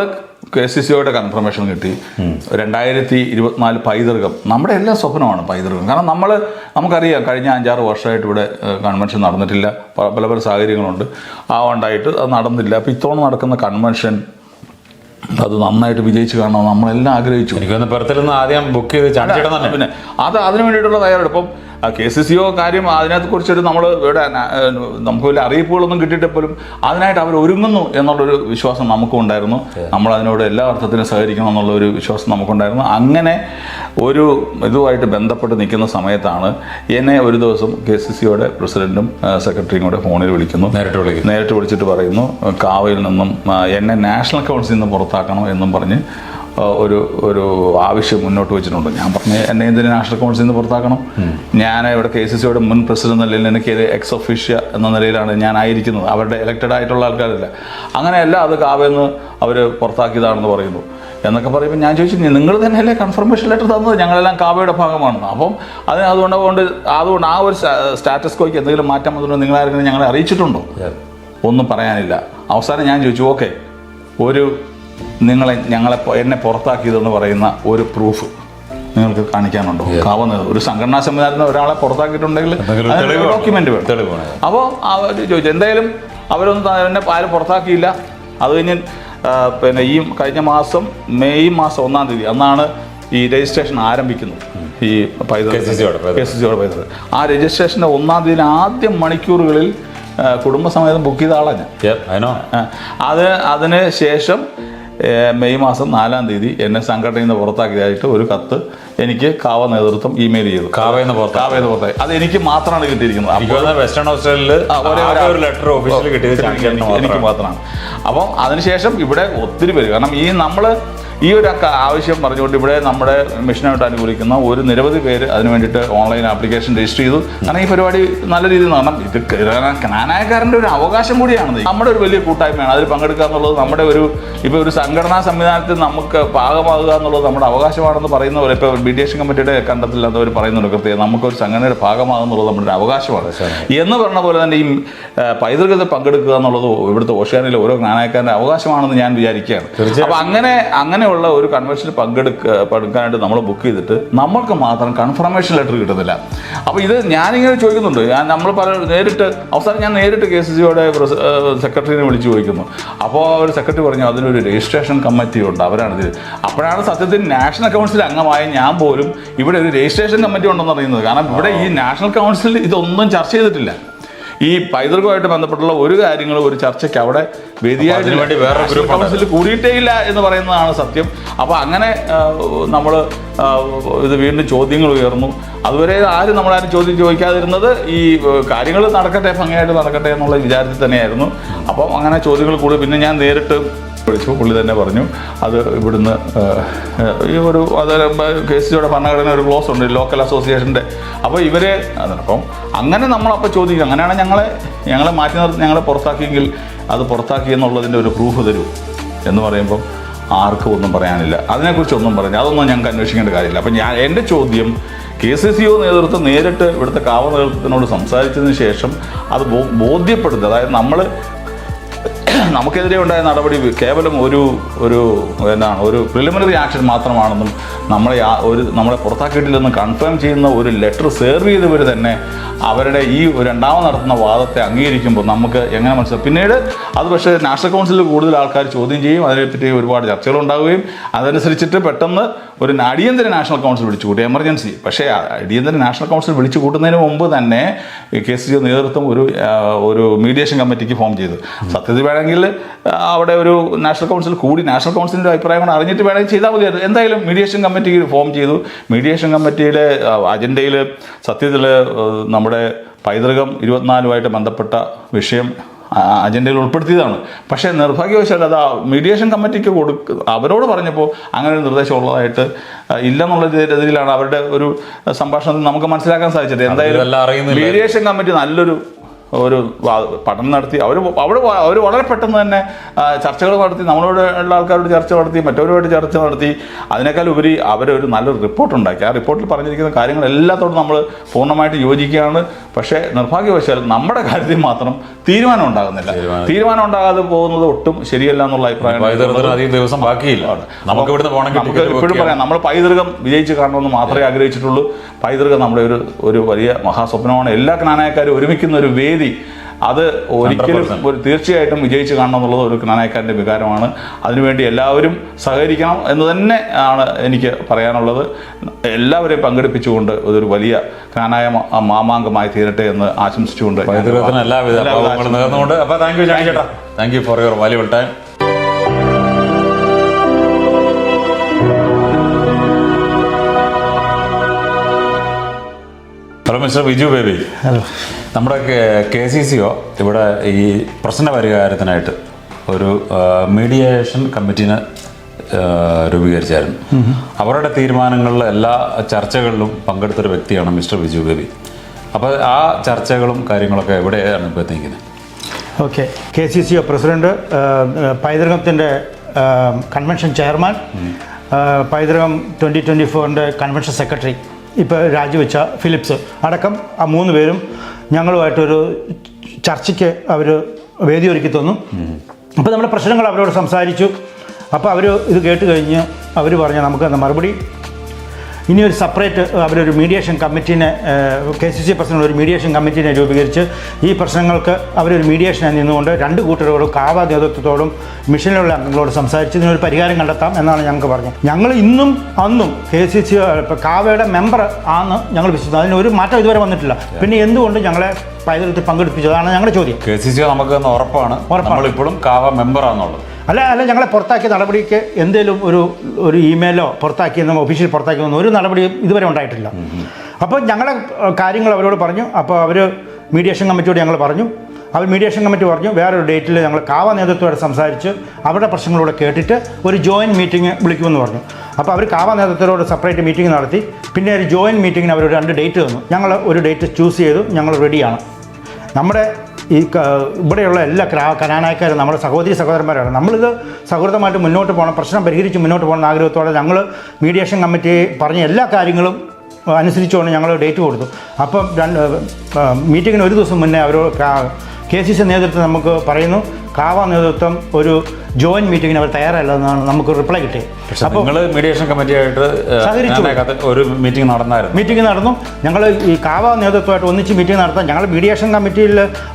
Speaker 4: KCCOയുടെ കൺഫർമേഷൻ കിട്ടി. 2024 പൈതൃകം നമ്മുടെ എല്ലാ സ്വപ്നമാണ് പൈതൃകം. കാരണം നമുക്കറിയാം കഴിഞ്ഞ 5-6 വർഷമായിട്ട് ഇവിടെ കൺവെൻഷൻ നടന്നിട്ടില്ല. പല പല സാഹചര്യങ്ങളുണ്ട്. ഉണ്ടായിട്ട് അത് നടന്നില്ല. അപ്പോൾ ഇത്തവണ നടക്കുന്ന കൺവെൻഷൻ അത് നന്നായിട്ട് വിജയിച്ച് കാണണം നമ്മളെല്ലാം ആഗ്രഹിച്ചു.
Speaker 1: എനിക്കൊന്ന് പെർത്തിൽ നിന്ന് ആദ്യം ബുക്ക് ചെയ്ത് ചാണ്ടിച്ചിടം തന്നെ.
Speaker 4: പിന്നെ അതിന് വേണ്ടിയിട്ടുള്ള തയ്യാറെടുപ്പ്. ഇപ്പം KCCO കാര്യം അതിനകത്ത് കുറിച്ചൊരു നമ്മൾ ഇവിടെ നമുക്ക് വലിയ അറിയിപ്പുകളൊന്നും കിട്ടിയിട്ട് പോലും അതിനായിട്ട് അവർ ഒരുങ്ങുന്നു എന്നുള്ളൊരു വിശ്വാസം നമുക്കും ഉണ്ടായിരുന്നു. നമ്മൾ അതിനോട് എല്ലാ അർത്ഥത്തിലും സഹകരിക്കണം എന്നുള്ളൊരു വിശ്വാസം നമുക്കുണ്ടായിരുന്നു. അങ്ങനെ ഒരു ഇതുമായിട്ട് ബന്ധപ്പെട്ട് നിൽക്കുന്ന സമയത്താണ് എന്നെ ഒരു ദിവസം KCCOയുടെ പ്രസിഡന്റും സെക്രട്ടറിയും കൂടെ ഫോണിൽ വിളിക്കുന്നു. നേരിട്ട് വിളിച്ചിട്ട് പറയുന്നു കാവയിൽ നിന്നും എന്നെ നാഷണൽ കൗൺസിലിൽ നിന്ന് പുറത്താക്കണം എന്നും പറഞ്ഞ് ഒരു ആവശ്യം മുന്നോട്ട് വെച്ചിട്ടുണ്ട്. ഞാൻ പറഞ്ഞു എന്നെ എന്തിന് നാഷണൽ കൗൺസിലിൽ നിന്ന് പുറത്താക്കണം? ഞാൻ ഇവിടെ KCCOയുടെ മുൻ പ്രസിഡന്റ് നിലയിൽ എനിക്ക് എക്സ് ഒഫീഷ്യ എന്ന നിലയിലാണ് ഞാൻ ആയിരിക്കുന്നത്. അവരുടെ എലക്റ്റഡ് ആയിട്ടുള്ള ആൾക്കാരല്ല. അങ്ങനെയല്ല, അത് കാവെന്ന് അവർ പുറത്താക്കിയതാണെന്ന് പറയുന്നു എന്നൊക്കെ പറയുമ്പോൾ ഞാൻ ചോദിച്ചു നിങ്ങൾ തന്നെയല്ലേ കൺഫർമേഷൻ ലെറ്റർ തന്നത്? ഞങ്ങളെല്ലാം കാവയുടെ ഭാഗമാണ്. അപ്പം അതുകൊണ്ട് ആ ഒരു സ്റ്റാറ്റസ് കോയ്ക്ക് എന്തെങ്കിലും മാറ്റം വന്നിട്ടുണ്ടോ? നിങ്ങളാരെങ്കിലും ഞങ്ങളെ അറിയിച്ചിട്ടുണ്ടോ? ഒന്നും പറയാനില്ല. അവസാനം ഞാൻ ചോദിച്ചു ഓക്കെ, എന്നെ പുറത്താക്കിയതെന്ന് പറയുന്ന ഒരു പ്രൂഫ് നിങ്ങൾക്ക് കാണിക്കാനുണ്ടോ? ഒരു സംഘടനാ സംവിധാനത്തിന് ഒരാളെ പുറത്താക്കിയിട്ടുണ്ടെങ്കിൽ ഡോക്യുമെന്റ് വേണം. അപ്പോൾ അവർ ചോദിച്ചു. എന്തായാലും അവരൊന്നും എന്നെ ആരും പുറത്താക്കിയില്ല. അത് കഴിഞ്ഞ് പിന്നെ ഈ കഴിഞ്ഞ മാസം മെയ് മാസം 1-ാം തീയതി അന്നാണ് ഈ രജിസ്ട്രേഷൻ ആരംഭിക്കുന്നത്. ഈ KCCOയുടെ പൈതൃകം. ആ രജിസ്ട്രേഷൻ്റെ 1-ാം തീയതി ആദ്യ മണിക്കൂറുകളിൽ കുടുംബസമേതം ബുക്ക് ചെയ്ത ആളാണ് ഞാൻ. അതിന് ശേഷം മെയ് മാസം 4-ാം തീയതി എന്നെ സംഘടനയിൽ നിന്ന് പുറത്താക്കിയതായിട്ട് ഒരു കത്ത് എനിക്ക് കാവ നേതൃത്വം ഇമെയിൽ ചെയ്തു. കാവയെന്ന് പുറത്താക്കി. അത് എനിക്ക് മാത്രമാണ് കിട്ടിയിരിക്കുന്നത്.
Speaker 1: വെസ്റ്റേൺ ഓസ്ട്രേലിയയിൽ ഒരു ലെറ്റർ ഓഫീസിൽ കിട്ടിയത്
Speaker 4: എനിക്ക് മാത്രമാണ്. അപ്പം അതിനുശേഷം ഇവിടെ ഒത്തിരി പേര്, കാരണം ഈ ഒരു ആവശ്യം പറഞ്ഞുകൊണ്ട് ഇവിടെ നമ്മുടെ മിഷനായിട്ട് അനുകൂലിക്കുന്ന ഒരു നിരവധി പേര് അതിന് വേണ്ടിയിട്ട് ഓൺലൈൻ ആപ്ലിക്കേഷൻ രജിസ്റ്റർ ചെയ്തു. കാരണം ഈ പരിപാടി നല്ല രീതിയിൽ നടണം. ഇത് ക്നാനായക്കാരൻ്റെ ഒരു അവകാശം കൂടിയാണ്. നമ്മുടെ ഒരു വലിയ കൂട്ടായ്മയാണ്. അതിൽ പങ്കെടുക്കുക എന്നുള്ളത് നമ്മുടെ ഒരു സംഘടനാ സംവിധാനത്തിൽ നമുക്ക് ഭാഗമാകുക എന്നുള്ളത് നമ്മുടെ അവകാശമാണെന്ന് പറയുന്ന പോലെ ഇപ്പോൾ മീഡിയേഷൻ കമ്മിറ്റിയുടെ കണ്ടെത്തൽ അവർ പറയുന്നുണ്ട് കൃത്യം നമുക്കൊരു സംഘടനയുടെ ഭാഗമാകുന്നുള്ളത് നമ്മുടെ ഒരു അവകാശമാണ് എന്ന് പറഞ്ഞ പോലെ തന്നെ ഈ പൈതൃകത്തിൽ പങ്കെടുക്കുക എന്നുള്ളത് ഇവിടുത്തെ ഓഷ്യാനിലെ ഓരോ ക്നാനായക്കാരൻ്റെ അവകാശമാണെന്ന് ഞാൻ വിചാരിക്കുകയാണ്. അപ്പോൾ അങ്ങനെയുള്ള ഒരു കൺവെൻഷനിൽ പങ്കെടുക്കാനായിട്ട് നമ്മൾ ബുക്ക് ചെയ്തിട്ട് നമ്മൾക്ക് മാത്രം കൺഫർമേഷൻ ലെറ്റർ കിട്ടുന്നില്ല. അപ്പോൾ ഇത് ഞാനിങ്ങനെ ചോദിക്കുന്നുണ്ട്. നമ്മൾ അവസാനം ഞാൻ നേരിട്ട് KCCOയുടെ സെക്രട്ടറിനെ വിളിച്ച് ചോദിക്കുന്നു. അപ്പോൾ അവർ സെക്രട്ടറി പറഞ്ഞു അതിനൊരു രജിസ്ട്രേഷൻ കമ്മിറ്റി ഉണ്ട്, അവരാണിത്. അപ്പോഴാണ് സത്യത്തിൽ നാഷണൽ കൗൺസിൽ അംഗമായ ഞാൻ പോലും ഇവിടെ ഒരു രജിസ്ട്രേഷൻ കമ്മിറ്റി ഉണ്ടെന്ന് അറിയുന്നത്. കാരണം ഇവിടെ ഈ നാഷണൽ കൗൺസിൽ ഇതൊന്നും ചർച്ച ചെയ്തിട്ടില്ല. ഈ പൈതൃകമായിട്ട് ബന്ധപ്പെട്ടുള്ള ഒരു കാര്യങ്ങളും ഒരു ചർച്ചയ്ക്ക് അവിടെ വേദിയായിട്ട് കൗൺസിൽ കൂടിയിട്ടേ ഇല്ല എന്ന് പറയുന്നതാണ് സത്യം. അപ്പോൾ അങ്ങനെ നമ്മൾ ഇത് വീണ്ടും ചോദ്യങ്ങൾ ഉയർന്നു. അതുവരെ നമ്മളാരും ചോദിക്കാതിരുന്നത് ഈ കാര്യങ്ങൾ നടക്കട്ടെ, ഭംഗിയായിട്ട് നടക്കട്ടെ എന്നുള്ള വിചാരത്തിൽ തന്നെയായിരുന്നു. അപ്പം അങ്ങനെ ചോദ്യങ്ങൾ കൂടി പിന്നെ ഞാൻ നേരിട്ട് വിളിച്ചു. പുള്ളി തന്നെ പറഞ്ഞു അത് ഇവിടുന്ന് KCCOയുടെ ഭരണഘടന ഒരു ക്ലോസ് ഉണ്ട് ലോക്കൽ അസോസിയേഷൻ്റെ. അപ്പോൾ അപ്പം അങ്ങനെ നമ്മളപ്പോൾ ചോദിക്കും അങ്ങനെയാണ് ഞങ്ങളെ മാറ്റി നിർത്തി ഞങ്ങളെ പുറത്താക്കിയെങ്കിൽ അത് പുറത്താക്കി എന്നുള്ളതിൻ്റെ ഒരു പ്രൂഫ് തരൂ എന്ന് പറയുമ്പം ആർക്കും ഒന്നും പറയാനില്ല. അതിനെക്കുറിച്ചൊന്നും പറഞ്ഞു അതൊന്നും ഞങ്ങൾക്ക് അന്വേഷിക്കേണ്ട കാര്യമില്ല. അപ്പം എൻ്റെ ചോദ്യം KCCO നേതൃത്വം നേരിട്ട് ഇവിടുത്തെ കാവ നേതൃത്വത്തിനോട് സംസാരിച്ചതിന് ശേഷം അത് ബോധ്യപ്പെടുത്തുക. അതായത് നമുക്കെതിരെ ഉണ്ടായ നടപടി കേവലം ഒരു പ്രിലിമിനറി ആക്ഷൻ മാത്രമാണെന്നും നമ്മളെ പുറത്താക്കിയിട്ടില്ലെന്ന് കൺഫേം ചെയ്യുന്ന ഒരു ലെറ്റർ സെർവ് ചെയ്തവർ തന്നെ അവരുടെ ഈ രണ്ടാമത് നടത്തുന്ന വാദത്തെ അംഗീകരിക്കുമ്പോൾ നമുക്ക് എങ്ങനെ മനസ്സിലാവും? പിന്നീട് അത് പക്ഷേ നാഷണൽ കൗൺസിലിൽ കൂടുതൽ ആൾക്കാർ ചോദ്യം ചെയ്യും, അതിനെപ്പറ്റി ഒരുപാട് ചർച്ചകൾ ഉണ്ടാവുകയും അതനുസരിച്ചിട്ട് പെട്ടെന്ന് ഒരു അടിയന്തര നാഷണൽ കൗൺസിൽ വിളിച്ചു കൂട്ടി, എമർജൻസി. പക്ഷേ അടിയന്തര നാഷണൽ കൗൺസിൽ വിളിച്ചു കൂട്ടുന്നതിന് മുമ്പ് തന്നെ KCC നേതൃത്വം ഒരു മീഡിയേഷൻ കമ്മിറ്റിക്ക് ഫോം ചെയ്തു. സത്യത്തിൽ വേണമെങ്കിൽ അവിടെ ഒരു നാഷണൽ കൗൺസിൽ കൂടി നാഷണൽ കൗൺസിലിൻ്റെ അഭിപ്രായങ്ങൾ അറിഞ്ഞിട്ട് വേണമെങ്കിൽ ചെയ്താൽ മതിയായിരുന്നു. എന്തായാലും മീഡിയേഷൻ കമ്മിറ്റി ഫോം ചെയ്തു. മീഡിയേഷൻ കമ്മിറ്റിയിലെ അജണ്ടയിൽ സത്യത്തിൽ നമ്മുടെ പൈതൃകം 24 ബന്ധപ്പെട്ട വിഷയം അജണ്ടയിൽ ഉൾപ്പെടുത്തിയതാണ്. പക്ഷേ നിർഭാഗ്യവശാൽ അത് മീഡിയേഷൻ കമ്മിറ്റിക്ക് അവരോട് പറഞ്ഞപ്പോൾ അങ്ങനെ ഒരു നിർദ്ദേശം ഉള്ളതായിട്ട് ഇല്ലെന്നുള്ള രീതിയിലാണ് അവരുടെ ഒരു സംഭാഷണത്തിൽ നമുക്ക് മനസ്സിലാക്കാൻ സാധിച്ചത്. എന്തായാലും മീഡിയേഷൻ കമ്മിറ്റി നല്ലൊരു പഠനം നടത്തി. അവർ വളരെ പെട്ടെന്ന് തന്നെ ചർച്ചകൾ നടത്തി, നമ്മളോട് ഉള്ള ആൾക്കാരോട് ചർച്ച നടത്തി, മറ്റവരുമായിട്ട് ചർച്ച നടത്തി. അതിനേക്കാൾ ഉപരി അവരൊരു നല്ലൊരു റിപ്പോർട്ട് ഉണ്ടാക്കി. ആ റിപ്പോർട്ടിൽ പറഞ്ഞിരിക്കുന്ന കാര്യങ്ങൾ എല്ലാത്തോടും നമ്മൾ പൂർണ്ണമായിട്ട് യോജിക്കുകയാണ്. പക്ഷേ നിർഭാഗ്യവശാൽ നമ്മുടെ കാര്യത്തിൽ മാത്രം തീരുമാനം ഉണ്ടാകുന്നില്ല. തീരുമാനം ഉണ്ടാകാതെ പോകുന്നത് ഒട്ടും ശരിയല്ല എന്നുള്ള അഭിപ്രായം.
Speaker 1: അധികം ദിവസം ബാക്കിയില്ല. നമുക്ക്
Speaker 4: ഇപ്പോഴും പറയാം, നമ്മൾ പൈതൃകം വിജയിച്ച് കാണണമെന്ന് മാത്രമേ ആഗ്രഹിച്ചിട്ടുള്ളൂ. പൈതൃകം നമ്മുടെ ഒരു വലിയ മഹാസ്വപ്നമാണ്. എല്ലാ ക്നാനായക്കാരും ഒരുമിക്കുന്ന ഒരു വേദി, അത് ഒരിക്കലും തീർച്ചയായിട്ടും വിജയിച്ച് കാണണം എന്നുള്ളത് ഒരു ക്നാനായക്കാരൻ്റെ വികാരമാണ്. അതിനുവേണ്ടി എല്ലാവരും സഹകരിക്കണം എന്ന് തന്നെ ആണ് എനിക്ക് പറയാനുള്ളത്. എല്ലാവരെയും പങ്കെടുപ്പിച്ചുകൊണ്ട് ഇതൊരു വലിയ ക്നാനായ മാമാങ്കമായി തീരട്ടെ എന്ന് ആശംസിച്ചുകൊണ്ട്
Speaker 1: എല്ലാവിധ നേർന്നുകൊണ്ട്. അപ്പോൾ താങ്ക് യു ചേട്ടാ, thank you for your valuable time. Hello mister Biju baby.
Speaker 5: Hello.
Speaker 1: നമ്മുടെ KCCO ഇവിടെ ഈ പ്രശ്ന പരിഹാരത്തിനായിട്ട് ഒരു മീഡിയേഷൻ കമ്മിറ്റിനെ രൂപീകരിച്ചായിരുന്നു. അവരുടെ തീരുമാനങ്ങളിലെ എല്ലാ ചർച്ചകളിലും പങ്കെടുത്തൊരു വ്യക്തിയാണ് മിസ്റ്റർ ബിജു ബേബി. അപ്പോൾ ആ ചർച്ചകളും കാര്യങ്ങളൊക്കെ എവിടെയാണ് ഇപ്പോൾ എത്തിക്കുന്നത്?
Speaker 5: ഓക്കെ. KCCO പ്രസിഡന്റ്, പൈതൃകത്തിൻ്റെ കൺവെൻഷൻ ചെയർമാൻ, പൈതൃകം 2024 കൺവെൻഷൻ സെക്രട്ടറി ഇപ്പോൾ രാജിവെച്ച ഫിലിപ്സ് അടക്കം ആ 3 പേരും ഞങ്ങളുമായിട്ടൊരു ചർച്ചയ്ക്ക് അവർ വേദി ഒരുക്കി തന്നു. അപ്പോൾ നമ്മുടെ പ്രശ്നങ്ങൾ അവരോട് സംസാരിച്ചു. അപ്പോൾ അവർ ഇത് കേട്ട് കഴിഞ്ഞ് അവർ പറഞ്ഞു നമുക്ക് മറുപടി ഇനി ഒരു സെപ്പറേറ്റ് അവരൊരു മീഡിയേഷൻ കമ്മിറ്റീനെ KCC പ്രസിഡന്റ് ഒരു മീഡിയേഷൻ കമ്മിറ്റീനെ രൂപീകരിച്ച് ഈ പ്രശ്നങ്ങൾക്ക് അവരൊരു മീഡിയേഷനായി നിന്നുകൊണ്ട് 2 കൂട്ടരോടും കാവ നേതൃത്വത്തോടും മിഷനിലുള്ള അംഗങ്ങളോട് സംസാരിച്ച് ഇതിനൊരു പരിഹാരം കണ്ടെത്താം എന്നാണ് ഞങ്ങൾക്ക് പറഞ്ഞത്. ഞങ്ങൾ ഇന്നും അന്നും KCC കാവയുടെ മെമ്പർ ആണ് ഞങ്ങൾ വിശ്വസിക്കുന്നത്. അതിനൊരു മാറ്റം ഇതുവരെ വന്നിട്ടില്ല. പിന്നെ എന്തുകൊണ്ട് ഞങ്ങളെ പൈതൃകത്തിൽ പങ്കെടുപ്പിച്ചതാണ് ഞങ്ങളുടെ ചോദ്യം.
Speaker 1: KCC നമുക്ക് ഉറപ്പാണ് നമ്മളിപ്പോഴും കാവ മെമ്പറാണെന്നുള്ളത്.
Speaker 5: അല്ല ഞങ്ങളെ പുറത്താക്കിയ നടപടിക്ക് എന്തെങ്കിലും ഒരു ഇമെയിലോ പുറത്താക്കിയെന്നോ ഒഫീഷ്യൽ പുറത്താക്കിയെന്നോ ഒരു നടപടി ഇതുവരെ ഉണ്ടായിട്ടില്ല. അപ്പോൾ ഞങ്ങളെ കാര്യങ്ങൾ അവരോട് പറഞ്ഞു. അപ്പോൾ അവർ മീഡിയേഷൻ കമ്മിറ്റിയോട് ഞങ്ങൾ പറഞ്ഞു. അവർ മീഡിയേഷൻ കമ്മിറ്റി പറഞ്ഞു വേറൊരു ഡേറ്റിൽ ഞങ്ങൾ കാവ നേതൃത്വമായിട്ട് സംസാരിച്ച് അവരുടെ പ്രശ്നങ്ങളോട് കേട്ടിട്ട് ഒരു ജോയിൻറ്റ് മീറ്റിംഗ് വിളിക്കുമെന്ന് പറഞ്ഞു. അപ്പോൾ അവർ കാവ നേതൃത്വത്തോട് സെപ്പറേറ്റ് മീറ്റിംഗ് നടത്തി. പിന്നെ ഒരു ജോയിൻറ്റ് മീറ്റിങ്ങിന് അവർ 2 ഡേറ്റ് തന്നു. ഞങ്ങൾ ഒരു ഡേറ്റ് ചൂസ് ചെയ്തു. ഞങ്ങൾ റെഡിയാണ്. നമ്മുടെ ഇവിടെയുള്ള എല്ലാ കനാനായക്കാരും നമ്മുടെ സഹോദരന്മാരാണ്. നമ്മളിത് സൗഹൃദമായിട്ട് മുന്നോട്ട് പോകണം, പ്രശ്നം പരിഹരിച്ച് മുന്നോട്ട് പോകണം എന്ന ആഗ്രഹത്തോടെ ഞങ്ങൾ മീഡിയേഷൻ കമ്മിറ്റി പറഞ്ഞ എല്ലാ കാര്യങ്ങളും അനുസരിച്ചുകൊണ്ട് ഞങ്ങൾ ഡേറ്റ് കൊടുത്തു. അപ്പം മീറ്റിങ്ങിന് ഒരു ദിവസം മുന്നേ അവരോട് KCC നേതൃത്വം നമുക്ക് പറയുന്നു കാവ നേതൃത്വം ഒരു ജോയിൻറ്റ് മീറ്റിങ്ങിന് അവർ തയ്യാറല്ലെന്നാണ് നമുക്ക് റിപ്ലൈ കിട്ടിയത്.
Speaker 1: അപ്പോൾ നിങ്ങൾ മീഡിയേഷൻ കമ്മിറ്റിയായിട്ട് ഒരു മീറ്റിംഗ്
Speaker 5: നടന്നു. ഞങ്ങൾ ഈ കാവ നേതൃത്വമായിട്ട് ഒന്നിച്ച് മീറ്റിംഗ് നടത്താം. ഞങ്ങൾ മീഡിയേഷൻ കമ്മിറ്റിയിൽ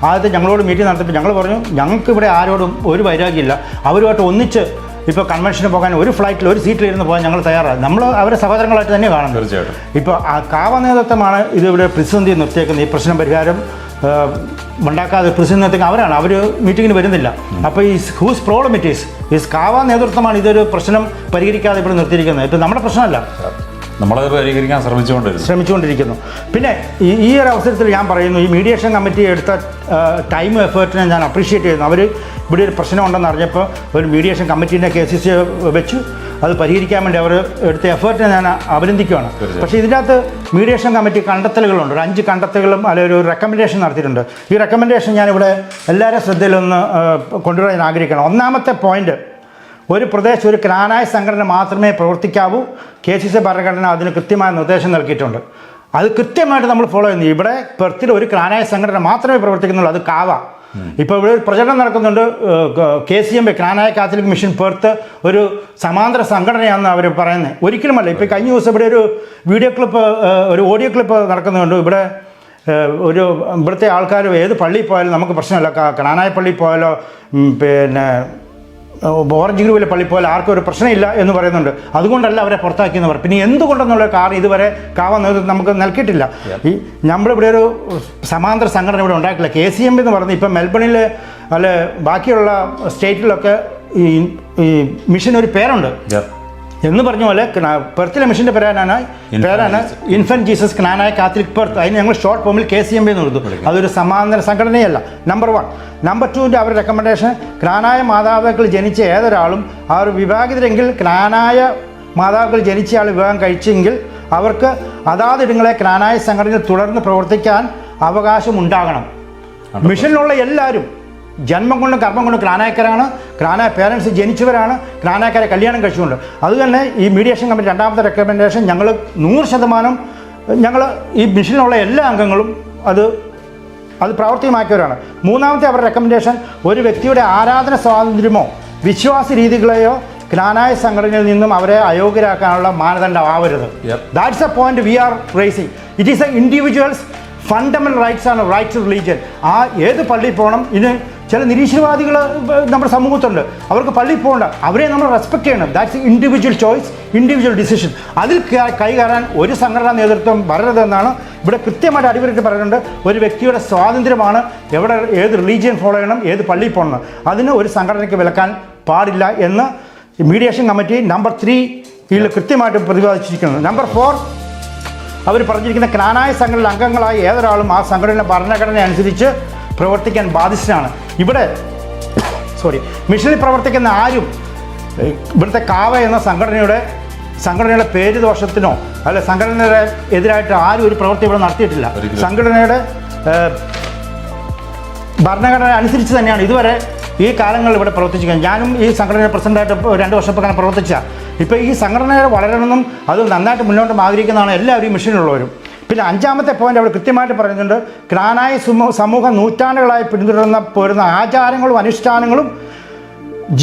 Speaker 5: ആദ്യത്തെ ഞങ്ങളോട് മീറ്റിംഗ് നടത്തിയപ്പോൾ ഞങ്ങൾ പറഞ്ഞു ഞങ്ങൾക്ക് ഇവിടെ ആരോടും ഒരു വൈരാഗ്യമില്ല, അവരുമായിട്ട് ഒന്നിച്ച് ഇപ്പോൾ കൺവെൻഷന് പോകാൻ ഒരു ഫ്ലൈറ്റിൽ ഒരു സീറ്റിലിരുന്ന് പോകാൻ ഞങ്ങൾ തയ്യാറാണ്. നമ്മൾ അവരെ സഹോദരങ്ങളായിട്ട് തന്നെ കാണുന്നത്.
Speaker 1: തീർച്ചയായിട്ടും.
Speaker 5: ഇപ്പോൾ ആ കാവ നേതൃത്വമാണ് ഇതിവിടെ പ്രതിസന്ധി നിർത്തിയേക്കുന്നത്. ഈ പ്രശ്നം പരിഹാരം ഉണ്ടാക്കാതെ പ്രതിസന്ധി അവരാണ്. അവർ മീറ്റിങ്ങിന് വരുന്നില്ല. അപ്പോൾ ഈ ഹൂസ് പ്രോബ്ലം ഇറ്റ് ഈസ് കാവ നേതൃത്വമാണ് ഇതൊരു പ്രശ്നം പരിഹരിക്കാതെ ഇവിടെ നിർത്തിയിരിക്കുന്നത്. ഇപ്പോൾ നമ്മുടെ പ്രശ്നമല്ല,
Speaker 1: നമ്മളത് പരിഹരിക്കാൻ
Speaker 5: ശ്രമിച്ചുകൊണ്ടിരിക്കുന്നു. പിന്നെ ഈ ഒരു അവസരത്തിൽ ഞാൻ പറയുന്നു, ഈ മീഡിയേഷൻ കമ്മിറ്റി എടുത്ത ടൈം എഫേർട്ടിനെ ഞാൻ അപ്രീഷിയേറ്റ് ചെയ്യുന്നു. അവർ ഇവിടെ ഒരു പ്രശ്നമുണ്ടെന്ന് അറിഞ്ഞപ്പോൾ ഒരു മീഡിയേഷൻ കമ്മിറ്റീനെ KCC വെച്ചു. അത് പരിഹരിക്കാൻ വേണ്ടി അവർ എടുത്ത എഫേർട്ടിനെ ഞാൻ അഭിനന്ദിക്കുകയാണ്. പക്ഷേ ഇതിനകത്ത് മീഡിയേഷൻ കമ്മിറ്റി കണ്ടെത്തലുകളുണ്ട്. ഒരു 5 കണ്ടെത്തലുകളും അല്ലെങ്കിൽ ഒരു റെക്കമെൻഡേഷൻ നടത്തിയിട്ടുണ്ട്. ഈ റെക്കമെൻഡേഷൻ ഞാനിവിടെ എല്ലാവരുടെ ശ്രദ്ധയിലൊന്ന് കൊണ്ടുവരാൻ ഞാൻ ആഗ്രഹിക്കണം. ഒന്നാമത്തെ പോയിന്റ്, ഒരു പ്രദേശം ഒരു ക്നാനായ സംഘടന മാത്രമേ പ്രവർത്തിക്കാവൂ. KCC ഭരണഘടന അതിന് കൃത്യമായ നിർദ്ദേശം നൽകിയിട്ടുണ്ട്. അത് കൃത്യമായിട്ട് നമ്മൾ ഫോളോ ചെയ്യുന്നു. ഇവിടെ പെർത്തിൽ ഒരു ക്നാനായ സംഘടന മാത്രമേ പ്രവർത്തിക്കുന്നുള്ളൂ, അത് കാവ. ഇപ്പോൾ ഇവിടെ ഒരു പ്രചരണം നടക്കുന്നുണ്ട്, KCMB Knanaya Catholic mission Perth ഒരു സമാന്തര സംഘടനയാണെന്ന് അവർ പറയുന്നത്. ഒരിക്കലുമല്ല. ഇപ്പോൾ കഴിഞ്ഞ ദിവസം ഇവിടെ ഒരു വീഡിയോ ക്ലിപ്പ്, ഒരു ഓഡിയോ ക്ലിപ്പ് നടക്കുന്നുണ്ട്. ഇവിടുത്തെ ആൾക്കാർ ഏത് പള്ളിയിൽ പോയാലും നമുക്ക് പ്രശ്നമില്ല, ക്നാനായ പള്ളിയിൽ പോയാലോ പിന്നെ ഓറഞ്ച് ഗ്രൂവിലെ പള്ളി പോലെ ആർക്കും ഒരു പ്രശ്നമില്ല എന്ന് പറയുന്നുണ്ട്. അതുകൊണ്ടല്ല അവരെ പുറത്താക്കിയെന്ന് പറയും. പിന്നെ എന്തുകൊണ്ടെന്നുള്ള കാരണം ഇതുവരെ കാവുന്നത് നമുക്ക് നൽകിയിട്ടില്ല. ഈ നമ്മളിവിടെ ഒരു സമാന്തര സംഘടന ഇവിടെ ഉണ്ടാക്കില്ല. KCMB എന്ന് പറഞ്ഞ് ഇപ്പം മെൽബണിൽ അല്ല ബാക്കിയുള്ള സ്റ്റേറ്റിലൊക്കെ ഈ മിഷൻ ഒരു പേരുണ്ട്. എന്ന് പറഞ്ഞ പോലെ പെർത്തിലെ മിഷൻ്റെ പേരാണ് infant Jesus Knanaya Catholic Perth. അതിന് ഞങ്ങൾ ഷോർട്ട് ഫോമിൽ KCMB എന്ന് കൊടുത്തു. അതൊരു സമാന്തര സംഘടനയല്ല. നമ്പർ 1. നമ്പർ 2ൻ്റെ അവരുടെ റെക്കമെൻഡേഷൻ, ക്നാനായ മാതാപിതാക്കൾ ജനിച്ച ഏതൊരാളും അവർ വിവാഹിതരെങ്കിൽ ക്നാനായ മാതാപിതാക്കൾ ജനിച്ചയാൾ വിവാഹം കഴിച്ചെങ്കിൽ അവർക്ക് അതാതിടങ്ങളെ ക്നാനായ സംഘടനയിൽ തുടർന്ന് പ്രവർത്തിക്കാൻ അവകാശമുണ്ടാകണം. മിഷനിലുള്ള എല്ലാവരും ജന്മം കൊണ്ടും കർമ്മം കൊണ്ടും ക്നാനായക്കാരാണ്. ക്നാനായ പേരൻസ് ജനിച്ചവരാണ്. ക്നാനായക്കാരെ കല്യാണം കഴിച്ചുകൊണ്ട്. അതുതന്നെ ഈ മീഡിയേഷൻ കമ്മിറ്റി രണ്ടാമത്തെ റെക്കമെൻഡേഷൻ ഞങ്ങൾ 100% ഞങ്ങൾ ഈ മിഷനിലുള്ള എല്ലാ അംഗങ്ങളും അത് പ്രാവർത്തികമാക്കിയവരാണ്. മൂന്നാമത്തെ അവരുടെ റെക്കമെൻഡേഷൻ, ഒരു വ്യക്തിയുടെ ആരാധന സ്വാതന്ത്ര്യമോ വിശ്വാസ രീതികളെയോ ക്നാനായ സംഘടനയിൽ നിന്നും അവരെ അയോഗ്യരാക്കാനുള്ള മാനദണ്ഡമാവരുത്. That's a point we are raising. It is a individuals fundamental rights ആണ് റൈറ്റ് ടു റിലീജിയൻ. ഏത് പള്ളിയിൽ പോകണം. ഇത് ചില നിരീശ്വരവാദികൾ നമ്മുടെ സമൂഹത്തുണ്ട്. അവർക്ക് പള്ളിയിൽ പോകണ്ട, അവരെ നമ്മൾ റെസ്പെക്ട് ചെയ്യണം. That's individual choice, individual decision. അതിൽ കൈകാരാൻ ഒരു സംഘടനാ നേതൃത്വം വരരുതെന്നാണ് ഇവിടെ കൃത്യമായിട്ട് അടിവരയിട്ട് പറയുന്നുണ്ട്. ഒരു വ്യക്തിയുടെ സ്വാതന്ത്ര്യമാണ് എവിടെ ഏത് റിലീജിയൻ ഫോളോ ചെയ്യണം, ഏത് പള്ളിയിൽ പോകണം, അതിന് ഒരു സംഘടനയ്ക്ക് വിലക്കാൻ പാടില്ല എന്ന് മീഡിയേഷൻ കമ്മിറ്റി നമ്പർ 3 കൃത്യമായിട്ട് പ്രതിപാദിച്ചിരിക്കുന്നത്. നമ്പർ 4 അവർ പറഞ്ഞിരിക്കുന്ന ക്നാനായ സംഘടനയിലെ അംഗങ്ങളായ ഏതൊരാളും ആ സംഘടനയുടെ ഭരണഘടന അനുസരിച്ച് പ്രവർത്തിക്കാൻ ബാധ്യസ്ഥനാണ്. മിഷനിൽ പ്രവർത്തിക്കുന്ന ആരും ഇവിടുത്തെ കാവ എന്ന സംഘടനയുടെ പേര് ദോഷത്തിനോ അല്ല സംഘടനയുടെ എതിരായിട്ട് ആരും ഒരു പ്രവൃത്തി ഇവിടെ നടത്തിയിട്ടില്ല. സംഘടനയുടെ ഭരണഘടന അനുസരിച്ച് തന്നെയാണ് ഇതുവരെ ഈ കാലങ്ങളിൽ ഇവിടെ പ്രവർത്തിച്ചിരിക്കുന്നത്. ഞാനും ഈ സംഘടനയുടെ പ്രസിഡൻ്റായിട്ട് 2 വർഷപ്പോഴാണ് പ്രവർത്തിച്ച. ഇപ്പോൾ ഈ സംഘടനയെ വളരണമെന്നും അത് നന്നായിട്ട് മുന്നോട്ട് ആഗ്രഹിക്കുന്നതാണ് എല്ലാവരും ഈ മിഷനിലുള്ളവരും. പിന്നെ 5ാമത്തെ പോയിന്റ് അവർ കൃത്യമായിട്ട് പറയുന്നുണ്ട്, ക്നാനായ സമൂഹം നൂറ്റാണ്ടുകളായി പോരുന്ന ആചാരങ്ങളും അനുഷ്ഠാനങ്ങളും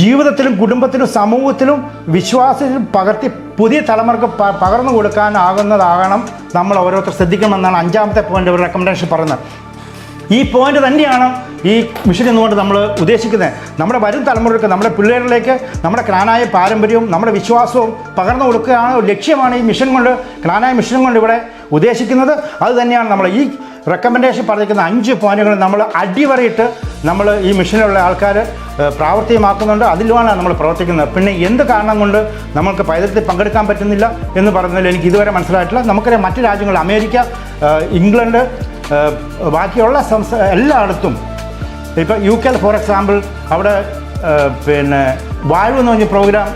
Speaker 5: ജീവിതത്തിലും കുടുംബത്തിലും സമൂഹത്തിലും വിശ്വാസത്തിലും പകർത്തി പുതിയ തലമുറക്ക് പകർന്നു കൊടുക്കാനാകുന്നതാകണം നമ്മൾ ഓരോരുത്തർ ശ്രദ്ധിക്കണമെന്നാണ് 5ാമത്തെ പോയിന്റ് അവർ റെക്കമെൻഡേഷൻ പറയുന്നത്. ഈ പോയിന്റ് തന്നെയാണ് ഈ മിഷൻ എന്നുകൊണ്ട് നമ്മൾ ഉദ്ദേശിക്കുന്നത്. നമ്മുടെ വരും തലമുറയ്ക്ക്, നമ്മുടെ പിള്ളേരിലേക്ക് നമ്മുടെ ക്നാനായ പാരമ്പര്യവും നമ്മുടെ വിശ്വാസവും പകർന്നു കൊടുക്കുകയാണ് ലക്ഷ്യമാണ് ഈ മിഷൻ കൊണ്ട്, ക്നാനായ മിഷൻ കൊണ്ട് ഇവിടെ ഉദ്ദേശിക്കുന്നത്. അത് തന്നെയാണ് നമ്മൾ ഈ റെക്കമെൻഡേഷൻ പറഞ്ഞിരിക്കുന്ന 5 പോയിന്റുകൾ നമ്മൾ അടിവരയിട്ട് നമ്മൾ ഈ മിഷനിലുള്ള ആൾക്കാർ പ്രാവർത്തികമാക്കുന്നുണ്ട്. അതിലുമാണ് നമ്മൾ പ്രവർത്തിക്കുന്നത്. പിന്നെ എന്ത് കാരണം കൊണ്ട് നമ്മൾക്ക് പൈതൃകത്തിൽ പങ്കെടുക്കാൻ പറ്റുന്നില്ല എന്ന് പറയുന്നതിൽ എനിക്ക് ഇതുവരെ മനസ്സിലായിട്ടില്ല. നമുക്കറിയാം മറ്റ് രാജ്യങ്ങൾ, അമേരിക്ക, ഇംഗ്ലണ്ട്, ബാക്കിയുള്ള എല്ലായിടത്തും ഇപ്പോൾ UK ഫോർ എക്സാമ്പിൾ അവിടെ പിന്നെ വാഴ് എന്ന് പറഞ്ഞ പ്രോഗ്രാം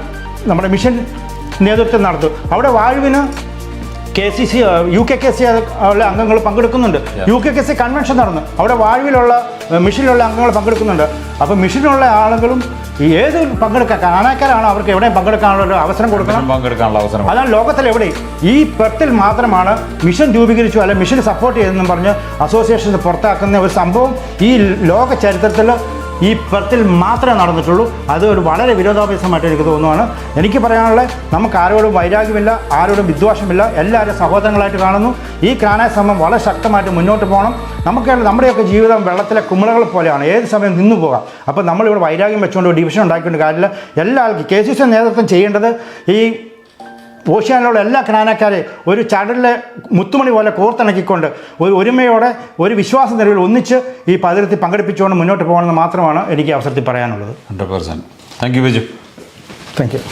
Speaker 5: നമ്മുടെ മിഷൻ നേതൃത്വം നടത്തും. അവിടെ വാഴുവിന് KCC UKKC ഉള്ള അംഗങ്ങൾ പങ്കെടുക്കുന്നുണ്ട്. UKKC കൺവെൻഷൻ നടന്നു. അവിടെ വാഴുവിലുള്ള മിഷനിലുള്ള അംഗങ്ങൾ പങ്കെടുക്കുന്നുണ്ട്. അപ്പോൾ മിഷനിലുള്ള ആളുകളും ഏത് പങ്കെടുക്കാൻ ക്നാനായക്കാരാണ് അവർക്ക് എവിടെയും പങ്കെടുക്കാനുള്ള ഒരു അവസരം
Speaker 1: പങ്കെടുക്കാനുള്ള അവസരം.
Speaker 5: അതാണ് ലോകത്തിലെവിടെയും. ഈ പെർത്തിൽ മാത്രമാണ് മിഷൻ രൂപീകരിച്ചു അല്ലെ മിഷൻ സപ്പോർട്ട് ചെയ്തെന്നും പറഞ്ഞ് അസോസിയേഷൻ പുറത്താക്കുന്ന ഒരു സംഭവം ഈ ലോക ചരിത്രത്തിൽ ഈ പെർത്തിൽ മാത്രമേ നടന്നിട്ടുള്ളൂ. അത് ഒരു വളരെ വിരോധാഭാസമായിട്ട് എനിക്ക് തോന്നുവാണ്. എനിക്ക് പറയാനുള്ളത്, നമുക്ക് ആരോടും വൈരാഗ്യമില്ല, ആരോടും വിദ്വേഷമില്ല, എല്ലാവരും സഹോദരങ്ങളായിട്ട് കാണുന്നു. ഈ ക്നാനായ സമയം വളരെ ശക്തമായിട്ട് മുന്നോട്ട് പോകണം. നമ്മുടെയൊക്കെ ജീവിതം വെള്ളത്തിലെ കുമിളകൾ പോലെയാണ്, ഏത് സമയം നിന്നു പോകാം. അപ്പോൾ നമ്മളിവിടെ വൈരാഗ്യം വെച്ചുകൊണ്ട് ഡിവിഷൻ ഉണ്ടാക്കിക്കൊണ്ട് കാര്യമില്ല. എല്ലാവർക്കും KCC നേതൃത്വം ചെയ്യേണ്ടത് ഈ ഓഷ്യാനിലുള്ള എല്ലാ ക്നാനാക്കാരെ ഒരു ചടലിലെ മുത്തുമണി പോലെ കോർത്തിണക്കിക്കൊണ്ട് ഒരു ഒരുമയോടെ ഒരു വിശ്വാസ നിലവിൽ ഒന്നിച്ച് ഈ പതിരത്തിൽ പങ്കെടുപ്പിച്ചുകൊണ്ട് മുന്നോട്ട് പോകണമെന്ന് മാത്രമാണ് എനിക്ക് അവസരത്തിൽ പറയാനുള്ളത്.
Speaker 1: 100%. Thank you Biju.
Speaker 5: Thank you.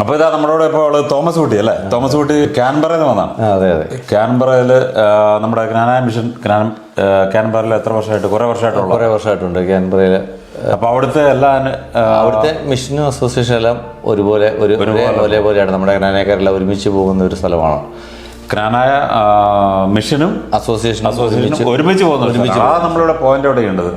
Speaker 1: അപ്പോൾ ഇതാ നമ്മളോട് ഇപ്പോൾ തോമസ് കുട്ടി അല്ലേ? തോമസ് കുട്ടി കാൻബറയിൽ നിന്ന് വന്നതാണ്.
Speaker 6: അതെ അതെ.
Speaker 1: കാൻബറയിൽ നമ്മുടെ ക്നാനായ മിഷൻ കാൻബറയിൽ എത്ര വർഷമായിട്ട്? കുറേ
Speaker 6: വർഷമായിട്ടുണ്ട് കാൻബറയിൽ.
Speaker 1: അപ്പോൾ അവിടുത്തെ
Speaker 6: അവിടുത്തെ മിഷനും അസോസിയേഷൻ എല്ലാം ഒരേപോലെയാണ്. നമ്മുടെ ക്നാനായക്കാരെല്ലാം ഒരുമിച്ച് പോകുന്ന ഒരു സ്ഥലമാണ്.
Speaker 1: ക്നാനായ മിഷനും
Speaker 6: അസോസിയേഷനും
Speaker 1: ഒരുമിച്ച് പോകുന്നു. ആ നമ്മളിവിടെ പോയിന്റ് ഔട്ട് ചെയ്യേണ്ടത്.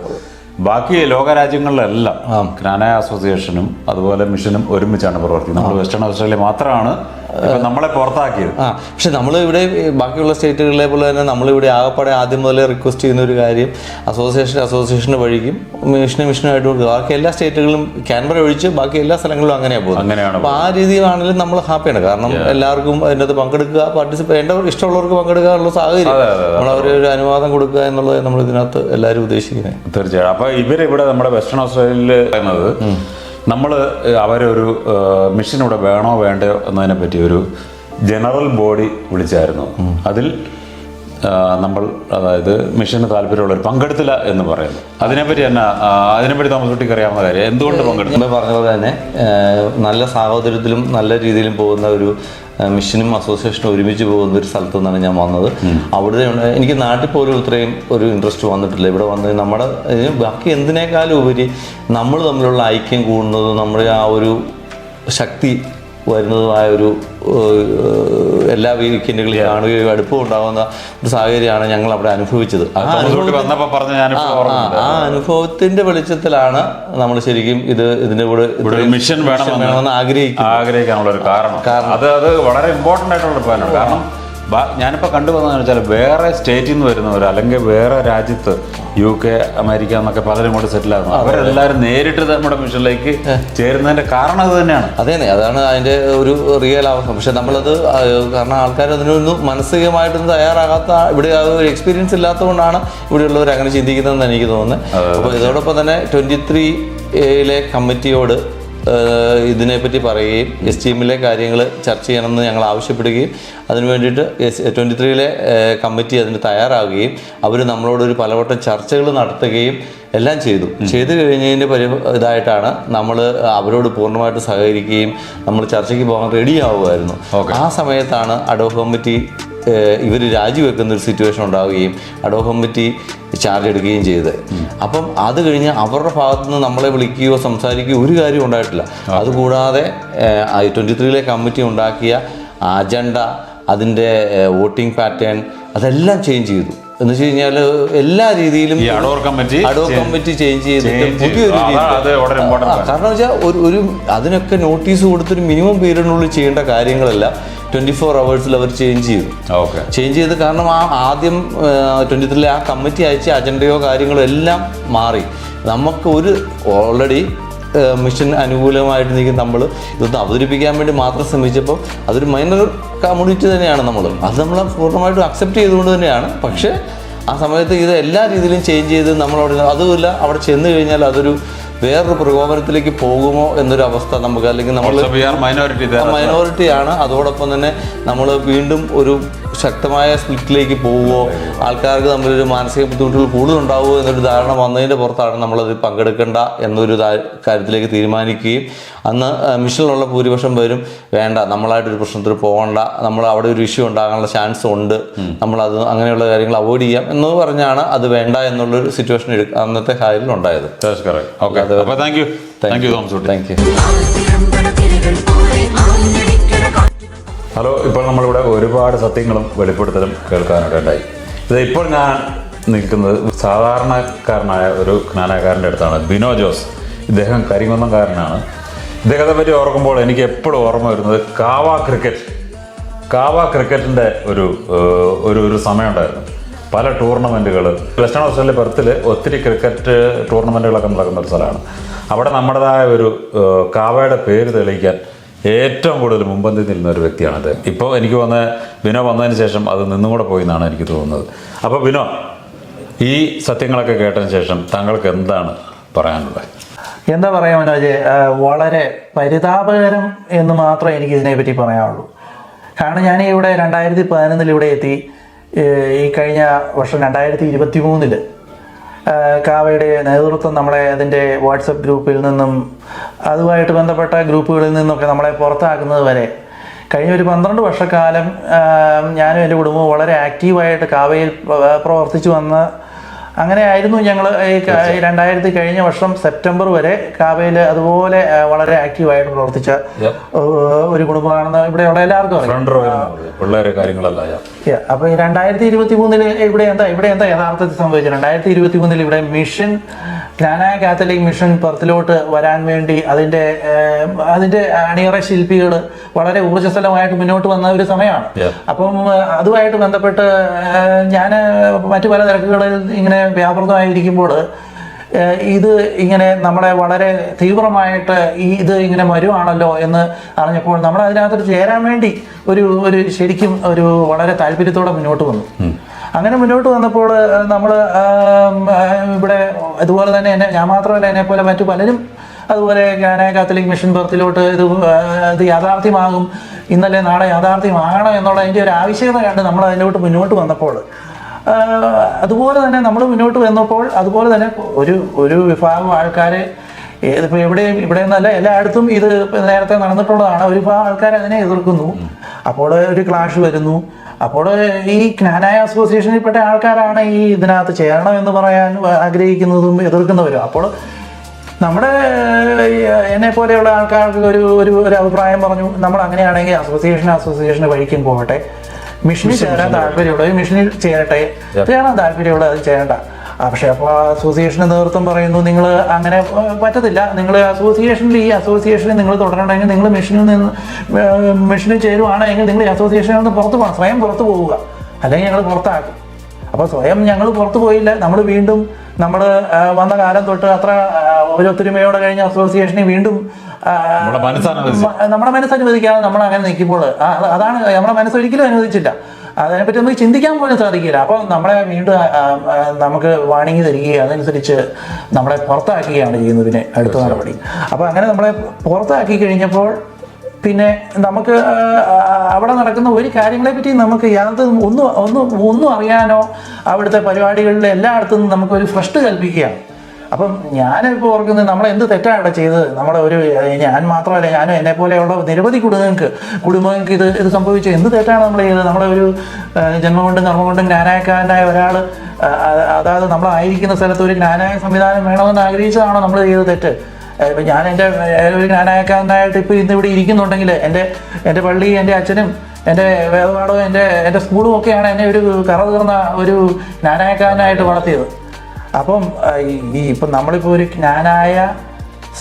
Speaker 1: ബാക്കി ലോകരാജ്യങ്ങളിലെല്ലാം ക്നാനായ അസോസിയേഷനും അതുപോലെ മിഷനും ഒരുമിച്ചാണ് പ്രവർത്തിക്കുന്നത്. നമ്മൾ വെസ്റ്റേൺ ഓസ്ട്രേലിയ മാത്രമാണ് ഇപ്പൊ നമ്മളെ പുറത്താക്കിയത്.
Speaker 6: പക്ഷെ നമ്മൾ ഇവിടെ ബാക്കിയുള്ള സ്റ്റേറ്റുകളിലെ പോലെ തന്നെ നമ്മളിവിടെ ആകപ്പാടെ ആദ്യം മുതലേ റിക്വസ്റ്റ് ചെയ്യുന്ന ഒരു കാര്യം അസോസിയേഷൻ്റെ വഴിക്കും മിഷനുമായിട്ട് കൊടുക്കുക. ബാക്കി എല്ലാ സ്റ്റേറ്റുകളിലും ക്യാൻബറ ഒഴിച്ച് ബാക്കി എല്ലാ സ്ഥലങ്ങളിലും അങ്ങനെയാണ് പോകുന്നത്. അപ്പോൾ ആ രീതിയിലാണെങ്കിലും നമ്മൾ ഹാപ്പിയാണ്. കാരണം എല്ലാവർക്കും അതിൻ്റെ അത് പങ്കെടുക്കുക, ഇഷ്ടമുള്ളവർക്ക് പങ്കെടുക്കാനുള്ള സാഹചര്യം നമ്മൾ അവരെ ഒരു അനുവാദം കൊടുക്കുക എന്നുള്ളത് നമ്മൾ ഇതിനകത്ത് എല്ലാവരും ഉദ്ദേശിക്കുന്നത്.
Speaker 1: തീർച്ചയായും. അപ്പൊ ഇവരിവിടെ നമ്മുടെ വെസ്റ്റേൺ ഓസ്ട്രേലിയയിൽ പറയുന്നത് നമ്മൾ അവരൊരു മിഷൻ ഇവിടെ വേണോ വേണ്ടയോ എന്നതിനെ പറ്റി ഒരു ജനറൽ ബോഡി വിളിച്ചായിരുന്നു. അതിൽ നമ്മൾ അതായത് മിഷന് താല്പര്യമുള്ളവർ പങ്കെടുത്തില്ല എന്ന് പറയുന്നു. അതിനെപ്പറ്റി താമസക്കുട്ടിക്ക് അറിയാവുന്ന കാര്യം എന്തുകൊണ്ട് പങ്കെടുത്തു?
Speaker 6: പറഞ്ഞ പോലെ തന്നെ നല്ല സാഹോദര്യത്തിലും നല്ല രീതിയിലും പോകുന്ന ഒരു മിഷനും അസോസിയേഷനും ഒരുമിച്ച് പോകുന്ന ഒരു സ്ഥലത്തു നിന്നാണ് ഞാൻ വന്നത്. അവിടെ എനിക്ക് നാട്ടിൽ പോലും ഇത്രയും ഒരു ഇൻട്രസ്റ്റ് വന്നിട്ടില്ല. ഇവിടെ വന്ന് നമ്മുടെ ബാക്കി എന്തിനേക്കാളും ഉപരി നമ്മൾ തമ്മിലുള്ള ഐക്യം കൂടുന്നതും നമ്മുടെ ആ ഒരു ശക്തി വരുന്നതുമായ ഒരു എല്ലാ വീക്കെൻഡുകളിൽ കാണുകയും അടുപ്പം ഉണ്ടാകുന്ന ഒരു സാഹചര്യമാണ് ഞങ്ങൾ അവിടെ അനുഭവിച്ചത്. ആ അനുഭവത്തിന്റെ വെളിച്ചത്തിലാണ് നമ്മൾ ശരിക്കും ഇതിന്റെ കൂടെ
Speaker 1: മിഷൻ വേണമെന്ന് ആഗ്രഹിക്കാനുള്ള ഒരു കാരണം. അത് വളരെ ഇമ്പോർട്ടൻ്റ് ആയിട്ടുള്ള പ്ലാനാണ്. കാരണം ഞാനിപ്പോൾ കണ്ടുവന്നതെന്ന് വെച്ചാൽ വേറെ സ്റ്റേറ്റിൽ നിന്ന് വരുന്നവർ അല്ലെങ്കിൽ വേറെ രാജ്യത്ത് UK അമേരിക്ക എന്നൊക്കെ പലരും കൂടെ സെറ്റിൽ ആകുന്നു. അവരെല്ലാവരും നേരിട്ട് നമ്മുടെ മിഷനിലേക്ക് ചേരുന്നതിന്റെ കാരണം അത് തന്നെയാണ്.
Speaker 6: അതാണ് അതിന്റെ ഒരു റിയൽ അവസ്ഥ. പക്ഷെ നമ്മളത് കാരണം ആൾക്കാർ അതിനൊന്നും മാനസികമായിട്ടൊന്നും തയ്യാറാകാത്ത, ഇവിടെ ആ ഒരു എക്സ്പീരിയൻസ് ഇല്ലാത്തതുകൊണ്ടാണ് ഇവിടെയുള്ളവർ അങ്ങനെ ചിന്തിക്കുന്നതെന്ന് എനിക്ക് തോന്നുന്നത്. അപ്പോൾ ഇതോടൊപ്പം തന്നെ 23 കമ്മിറ്റിയോട് ഇതിനെപ്പറ്റി പറയുകയും STMലെ കാര്യങ്ങൾ ചർച്ച ചെയ്യണമെന്ന് ഞങ്ങൾ ആവശ്യപ്പെടുകയും അതിനു വേണ്ടിയിട്ട് 23 കമ്മിറ്റി അതിന് തയ്യാറാവുകയും അവർ നമ്മളോടൊരു പലവട്ടം ചർച്ചകൾ നടത്തുകയും എല്ലാം ചെയ്തു കഴിഞ്ഞതിൻ്റെ ഇതായിട്ടാണ് നമ്മൾ അവരോട് പൂർണ്ണമായിട്ട് സഹകരിക്കുകയും നമ്മൾ ചർച്ചയ്ക്ക് പോകാൻ റെഡിയാവുമായിരുന്നു. ആ സമയത്താണ് അഡോക് കമ്മിറ്റി ഇവർ രാജിവെക്കുന്ന ഒരു സിറ്റുവേഷൻ ഉണ്ടാവുകയും അഡോക് കമ്മിറ്റി ചാർജ് എടുക്കുകയും ചെയ്തത്. അപ്പം അത് കഴിഞ്ഞ് അവരുടെ ഭാഗത്തു നിന്ന് നമ്മളെ വിളിക്കുകയോ സംസാരിക്കുകയോ ഒരു കാര്യം ഉണ്ടായിട്ടില്ല. അതുകൂടാതെ 23 കമ്മിറ്റി ഉണ്ടാക്കിയ അജണ്ട, അതിൻ്റെ വോട്ടിംഗ് പാറ്റേൺ അതെല്ലാം ചേഞ്ച് ചെയ്തു. എന്ന് വെച്ച് കഴിഞ്ഞാൽ എല്ലാ രീതിയിലും അഡോക് കമ്മിറ്റി ചേഞ്ച് ചെയ്തിട്ട് പുതിയൊരു രീതി. കാരണം വെച്ചാൽ ഒരു അതിനൊക്കെ നോട്ടീസ് കൊടുത്തൊരു മിനിമം പീരീഡിനുള്ളിൽ ചെയ്യേണ്ട കാര്യങ്ങളെല്ലാം 24 hours അവർ ചേഞ്ച് ചെയ്ത്. കാരണം ആദ്യം 23 ആ കമ്മിറ്റി അയച്ച അജണ്ടയോ കാര്യങ്ങളോ എല്ലാം മാറി. നമുക്ക് ഓൾറെഡി മിഷൻ അനുകൂലമായിട്ട് നിൽക്കും. നമ്മൾ ഇതൊന്ന് അവതരിപ്പിക്കാൻ വേണ്ടി മാത്രം ശ്രമിച്ചപ്പോൾ അതൊരു മൈനർ കമ്മ്യൂണിറ്റി തന്നെയാണ്. അത് നമ്മൾ പൂർണ്ണമായിട്ടും അക്സെപ്റ്റ് ചെയ്തുകൊണ്ട് തന്നെയാണ്. പക്ഷേ ആ സമയത്ത് ഇത് എല്ലാ രീതിയിലും ചേഞ്ച് ചെയ്ത് നമ്മളവിടെ അതുമില്ല, അവിടെ ചെന്ന് കഴിഞ്ഞാൽ അതൊരു വേറൊരു പ്രകോപനത്തിലേക്ക് പോകുമോ എന്നൊരു അവസ്ഥ നമുക്ക്, അല്ലെങ്കിൽ നമ്മൾ മൈനോറിറ്റിയാണ്. അതോടൊപ്പം തന്നെ നമ്മൾ വീണ്ടും ഒരു ശക്തമായ സ്പ്ലിറ്റിലേക്ക് പോവുമോ, ആൾക്കാർക്ക് തമ്മിലൊരു മാനസിക ബുദ്ധിമുട്ടുകൾ കൂടുതലുണ്ടാവുമോ എന്നൊരു ധാരണ വന്നതിൻ്റെ പുറത്താണ് നമ്മളത് പങ്കെടുക്കേണ്ട എന്നൊരു കാര്യത്തിലേക്ക് തീരുമാനിക്കുകയും അന്ന് മിഷനിലുള്ള ഭൂരിപക്ഷം പേരും വേണ്ട, നമ്മളായിട്ടൊരു പ്രശ്നത്തിൽ പോകണ്ട, നമ്മൾ അവിടെ ഒരു ഇഷ്യൂ ഉണ്ടാകാനുള്ള ചാൻസ് ഉണ്ട്, നമ്മളത് അങ്ങനെയുള്ള കാര്യങ്ങൾ അവോയ്ഡ് ചെയ്യാം എന്ന് പറഞ്ഞാണ് അത് വേണ്ട എന്നുള്ളൊരു സിറ്റുവേഷൻ അന്നത്തെ കാര്യത്തിൽ ഉണ്ടായത്.
Speaker 1: ഹലോ, ഇപ്പോൾ നമ്മളിവിടെ ഒരുപാട് സത്യങ്ങളും വെളിപ്പെടുത്തലും കേൾക്കാനായിട്ടുണ്ടായി. ഇപ്പോൾ ഞാൻ നിൽക്കുന്നത് സാധാരണക്കാരനായ ഒരു ജ്ഞാനക്കാരൻ്റെ അടുത്താണ്. ബിനോ ജോസ്. ഇദ്ദേഹം കരിങ്കുന്നംകാരനാണ്. ഇദ്ദേഹത്തെ പറ്റി ഓർക്കുമ്പോൾ എനിക്ക് എപ്പോഴും ഓർമ്മ വരുന്നത് കാവ ക്രിക്കറ്റിൻ്റെ ഒരു സമയമുണ്ടായിരുന്നു. പല ടൂർണമെൻറ്റുകൾ വെസ്റ്റേൺ ഓസ്ട്രേലിയ പെർത്തിൽ ഒത്തിരി ക്രിക്കറ്റ് ടൂർണമെൻറ്റുകളൊക്കെ നടക്കുന്ന ഒരു സ്ഥലമാണ്. അവിടെ നമ്മുടേതായ ഒരു കാവയുടെ പേര് തെളിയിക്കാൻ ഏറ്റവും കൂടുതൽ മുമ്പന്തി നിൽക്കുന്ന ഒരു വ്യക്തിയാണത്. ഇപ്പോൾ എനിക്ക് ബിനോ വന്നതിന് ശേഷം അത് നിന്നും കൂടെ പോയി എന്നാണ് എനിക്ക് തോന്നുന്നത്. അപ്പോൾ ബിനോ, ഈ സത്യങ്ങളൊക്കെ കേട്ടതിന് ശേഷം താങ്കൾക്ക് എന്താണ് പറയാനുള്ളത്?
Speaker 7: എന്താ പറയാ മനോജ്, വളരെ പരിതാപകരം എന്ന് മാത്രമേ എനിക്ക് ഇതിനെപ്പറ്റി പറയാനുള്ളൂ. കാരണം ഞാൻ ഇവിടെ 2011 ഇവിടെ എത്തി. ഈ കഴിഞ്ഞ വർഷം 2023 കാവയുടെ നേതൃത്വം നമ്മളെ അതിൻ്റെ വാട്സപ്പ് ഗ്രൂപ്പിൽ നിന്നും അതുമായിട്ട് ബന്ധപ്പെട്ട ഗ്രൂപ്പുകളിൽ നിന്നൊക്കെ നമ്മളെ പുറത്താക്കുന്നത് വരെ കഴിഞ്ഞ ഒരു 12 വർഷക്കാലം ഞാനും എൻ്റെ കുടുംബവും വളരെ ആക്റ്റീവായിട്ട് കാവയിൽ പ്രവർത്തിച്ചു വന്ന അങ്ങനെയായിരുന്നു ഞങ്ങൾ. ഈ 2000 കഴിഞ്ഞ വർഷം സെപ്റ്റംബർ വരെ കാവയിൽ അതുപോലെ വളരെ ആക്റ്റീവായിട്ട് പ്രവർത്തിച്ച ഒരു കുടുംബമാണെന്ന് ഇവിടെയുള്ള എല്ലാവർക്കും അറിയാം.
Speaker 1: പിള്ളേരെ കാര്യങ്ങളല്ല.
Speaker 7: അപ്പൊ 2023 ഇവിടെ എന്താ യഥാർത്ഥത്തിൽ സംഭവിച്ചത്? 2023 ഇവിടെ മിഷൻ ജ്ഞാനായ കാത്തലിക് മിഷൻ പെർത്തിലോട്ട് വരാൻ വേണ്ടി അതിന്റെ അണിയറ ശില്പികൾ വളരെ ഊർജ്ജസ്വലമായിട്ട് മുന്നോട്ട് വന്ന ഒരു സമയമാണ്. അപ്പം അതുമായിട്ട് ബന്ധപ്പെട്ട് ഞാൻ മറ്റു പല തിരക്കുകളിൽ ഇങ്ങനെ വ്യാപൃതമായിരിക്കുമ്പോൾ ഇത് ഇങ്ങനെ നമ്മളെ വളരെ തീവ്രമായിട്ട് ഇത് ഇങ്ങനെ വരുവാണല്ലോ എന്ന് അറിഞ്ഞപ്പോൾ നമ്മൾ അതിനകത്ത് ചേരാൻ വേണ്ടി ഒരു ശരിക്കും ഒരു വളരെ താല്പര്യത്തോടെ മുന്നോട്ട് വന്നു. അങ്ങനെ മുന്നോട്ട് വന്നപ്പോൾ നമ്മൾ ഇവിടെ അതുപോലെ തന്നെ ഞാൻ മാത്രമല്ല, എന്നെപ്പോലെ മറ്റു പലരും അതുപോലെ ജ്ഞാനായ കാത്തലിക് മിഷൻ പെർത്തിലോട്ട് ഇത് യാഥാർത്ഥ്യമാകും, ഇന്നലെ നാളെ യാഥാർത്ഥ്യമാകണം എന്നുള്ള അതിൻ്റെ ഒരു ആവശ്യകത കണ്ട് നമ്മൾ അതിലോട്ട് മുന്നോട്ട് വന്നപ്പോൾ അതുപോലെ തന്നെ നമ്മൾ മുന്നോട്ട് വന്നപ്പോൾ അതുപോലെ തന്നെ ഒരു വിഭാഗം ആൾക്കാരെ ഇതിപ്പോൾ ഇവിടെ നിന്നല്ല എല്ലായിടത്തും ഇത് നേരത്തെ നടന്നിട്ടുള്ളതാണ്. ഒരു വിഭാഗം ആൾക്കാർ അതിനെ എതിർക്കുന്നു. അപ്പോൾ ഒരു ക്ലാഷ് വരുന്നു. അപ്പോൾ ഈ ജ്ഞാനായ അസോസിയേഷനിൽപ്പെട്ട ആൾക്കാരാണ് ഈ ഇതിനകത്ത് ചേരണം എന്ന് പറയാൻ ആഗ്രഹിക്കുന്നതും എതിർക്കുന്നവരും. അപ്പോൾ നമ്മുടെ എന്നെ പോലെയുള്ള ആൾക്കാർക്ക് ഒരു അഭിപ്രായം പറഞ്ഞു, നമ്മൾ അങ്ങനെയാണെങ്കിൽ അസോസിയേഷന് വഴിക്കും പോകട്ടെ, മിഷനിൽ ചേരാൻ താല്പര്യമുള്ളത് മിഷനിൽ ചേരട്ടെ, ചേരാൻ താല്പര്യമുള്ളത് അത് ചെയ്യണ്ട. പക്ഷെ അപ്പോൾ അസോസിയേഷന് നേതൃത്വം പറയുന്നു, നിങ്ങൾ അങ്ങനെ പറ്റത്തില്ല, നിങ്ങൾ ഈ അസോസിയേഷനിൽ നിങ്ങൾ തുടരണമെങ്കിൽ നിങ്ങൾ മിഷനിൽ ചേരുവാണെങ്കിൽ നിങ്ങൾ ഈ അസോസിയേഷനിൽ നിന്ന് പുറത്ത് പോകണം, സ്വയം പുറത്ത് പോവുക, അല്ലെങ്കിൽ ഞങ്ങൾ പുറത്താക്കും. അപ്പോൾ സ്വയം ഞങ്ങൾ പുറത്ത് പോയില്ല. നമ്മൾ വീണ്ടും നമ്മൾ വന്ന കാലം തൊട്ട് അത്ര ഒരു ഒത്തൊരുമയോടെ കഴിഞ്ഞ അസോസിയേഷനെ വീണ്ടും നമ്മുടെ മനസ്സനുവദിക്കാതെ നമ്മൾ അങ്ങനെ നിൽക്കുമ്പോൾ അതാണ് നമ്മുടെ മനസ്സൊരിക്കലും അനുവദിച്ചില്ല. അതിനെപ്പറ്റി നമുക്ക് ചിന്തിക്കാൻ പോലും സാധിക്കില്ല. അപ്പോൾ നമ്മളെ വീണ്ടും നമുക്ക് വാണിംഗ് തരികയും അതനുസരിച്ച് നമ്മളെ പുറത്താക്കുകയാണ് ചെയ്യുന്നതിന് അടുത്ത നടപടി. അപ്പോൾ അങ്ങനെ നമ്മളെ പുറത്താക്കി കഴിഞ്ഞപ്പോൾ പിന്നെ നമുക്ക് അവിടെ നടക്കുന്ന ഒരു കാര്യങ്ങളെ പറ്റി നമുക്ക് യാതൊരു ഒന്നും അറിയാനോ അവിടുത്തെ പരിപാടികളിൽ എല്ലായിടത്തും നമുക്കൊരു ഭ്രഷ്ട് കൽപ്പിക്കുകയാണ്. അപ്പം ഞാനിപ്പോൾ ഓർക്കുന്നത് നമ്മളെന്ത് തെറ്റാണ് ഇവിടെ ചെയ്തത്. ഞാൻ മാത്രമല്ല, ഞാനും എന്നെ പോലെയുള്ള നിരവധി കുടുംബങ്ങൾക്ക് ഇത് സംഭവിച്ചു. എന്ത് തെറ്റാണ് നമ്മൾ ചെയ്തത്? നമ്മുടെ ഒരു ജന്മം കൊണ്ടും കർമ്മം കൊണ്ടും ജ്ഞാനായക്കാരനായ ഒരാൾ, അതായത് നമ്മളായിരിക്കുന്ന സ്ഥലത്ത് ഒരു ജ്ഞാനായ സംവിധാനം വേണമെന്ന് ആഗ്രഹിച്ചതാണോ നമ്മൾ ചെയ്ത തെറ്റ്? ഇപ്പം ഞാൻ എൻ്റെ ഒരു ജ്ഞാനായക്കാരനായിട്ട് ഇപ്പോൾ ഇന്നിവിടെ ഇരിക്കുന്നുണ്ടെങ്കിൽ എൻ്റെ പള്ളി, എൻ്റെ അച്ഛനും എൻ്റെ വേദപാഠവും എൻ്റെ സ്കൂളും ഒക്കെയാണ് എന്നെ ഒരു കറ തീർന്ന ഒരു ജ്ഞാനായക്കാരനായിട്ട് വളർത്തിയത്. അപ്പം ഇപ്പം നമ്മളിപ്പോൾ ഒരു ജ്ഞാനായ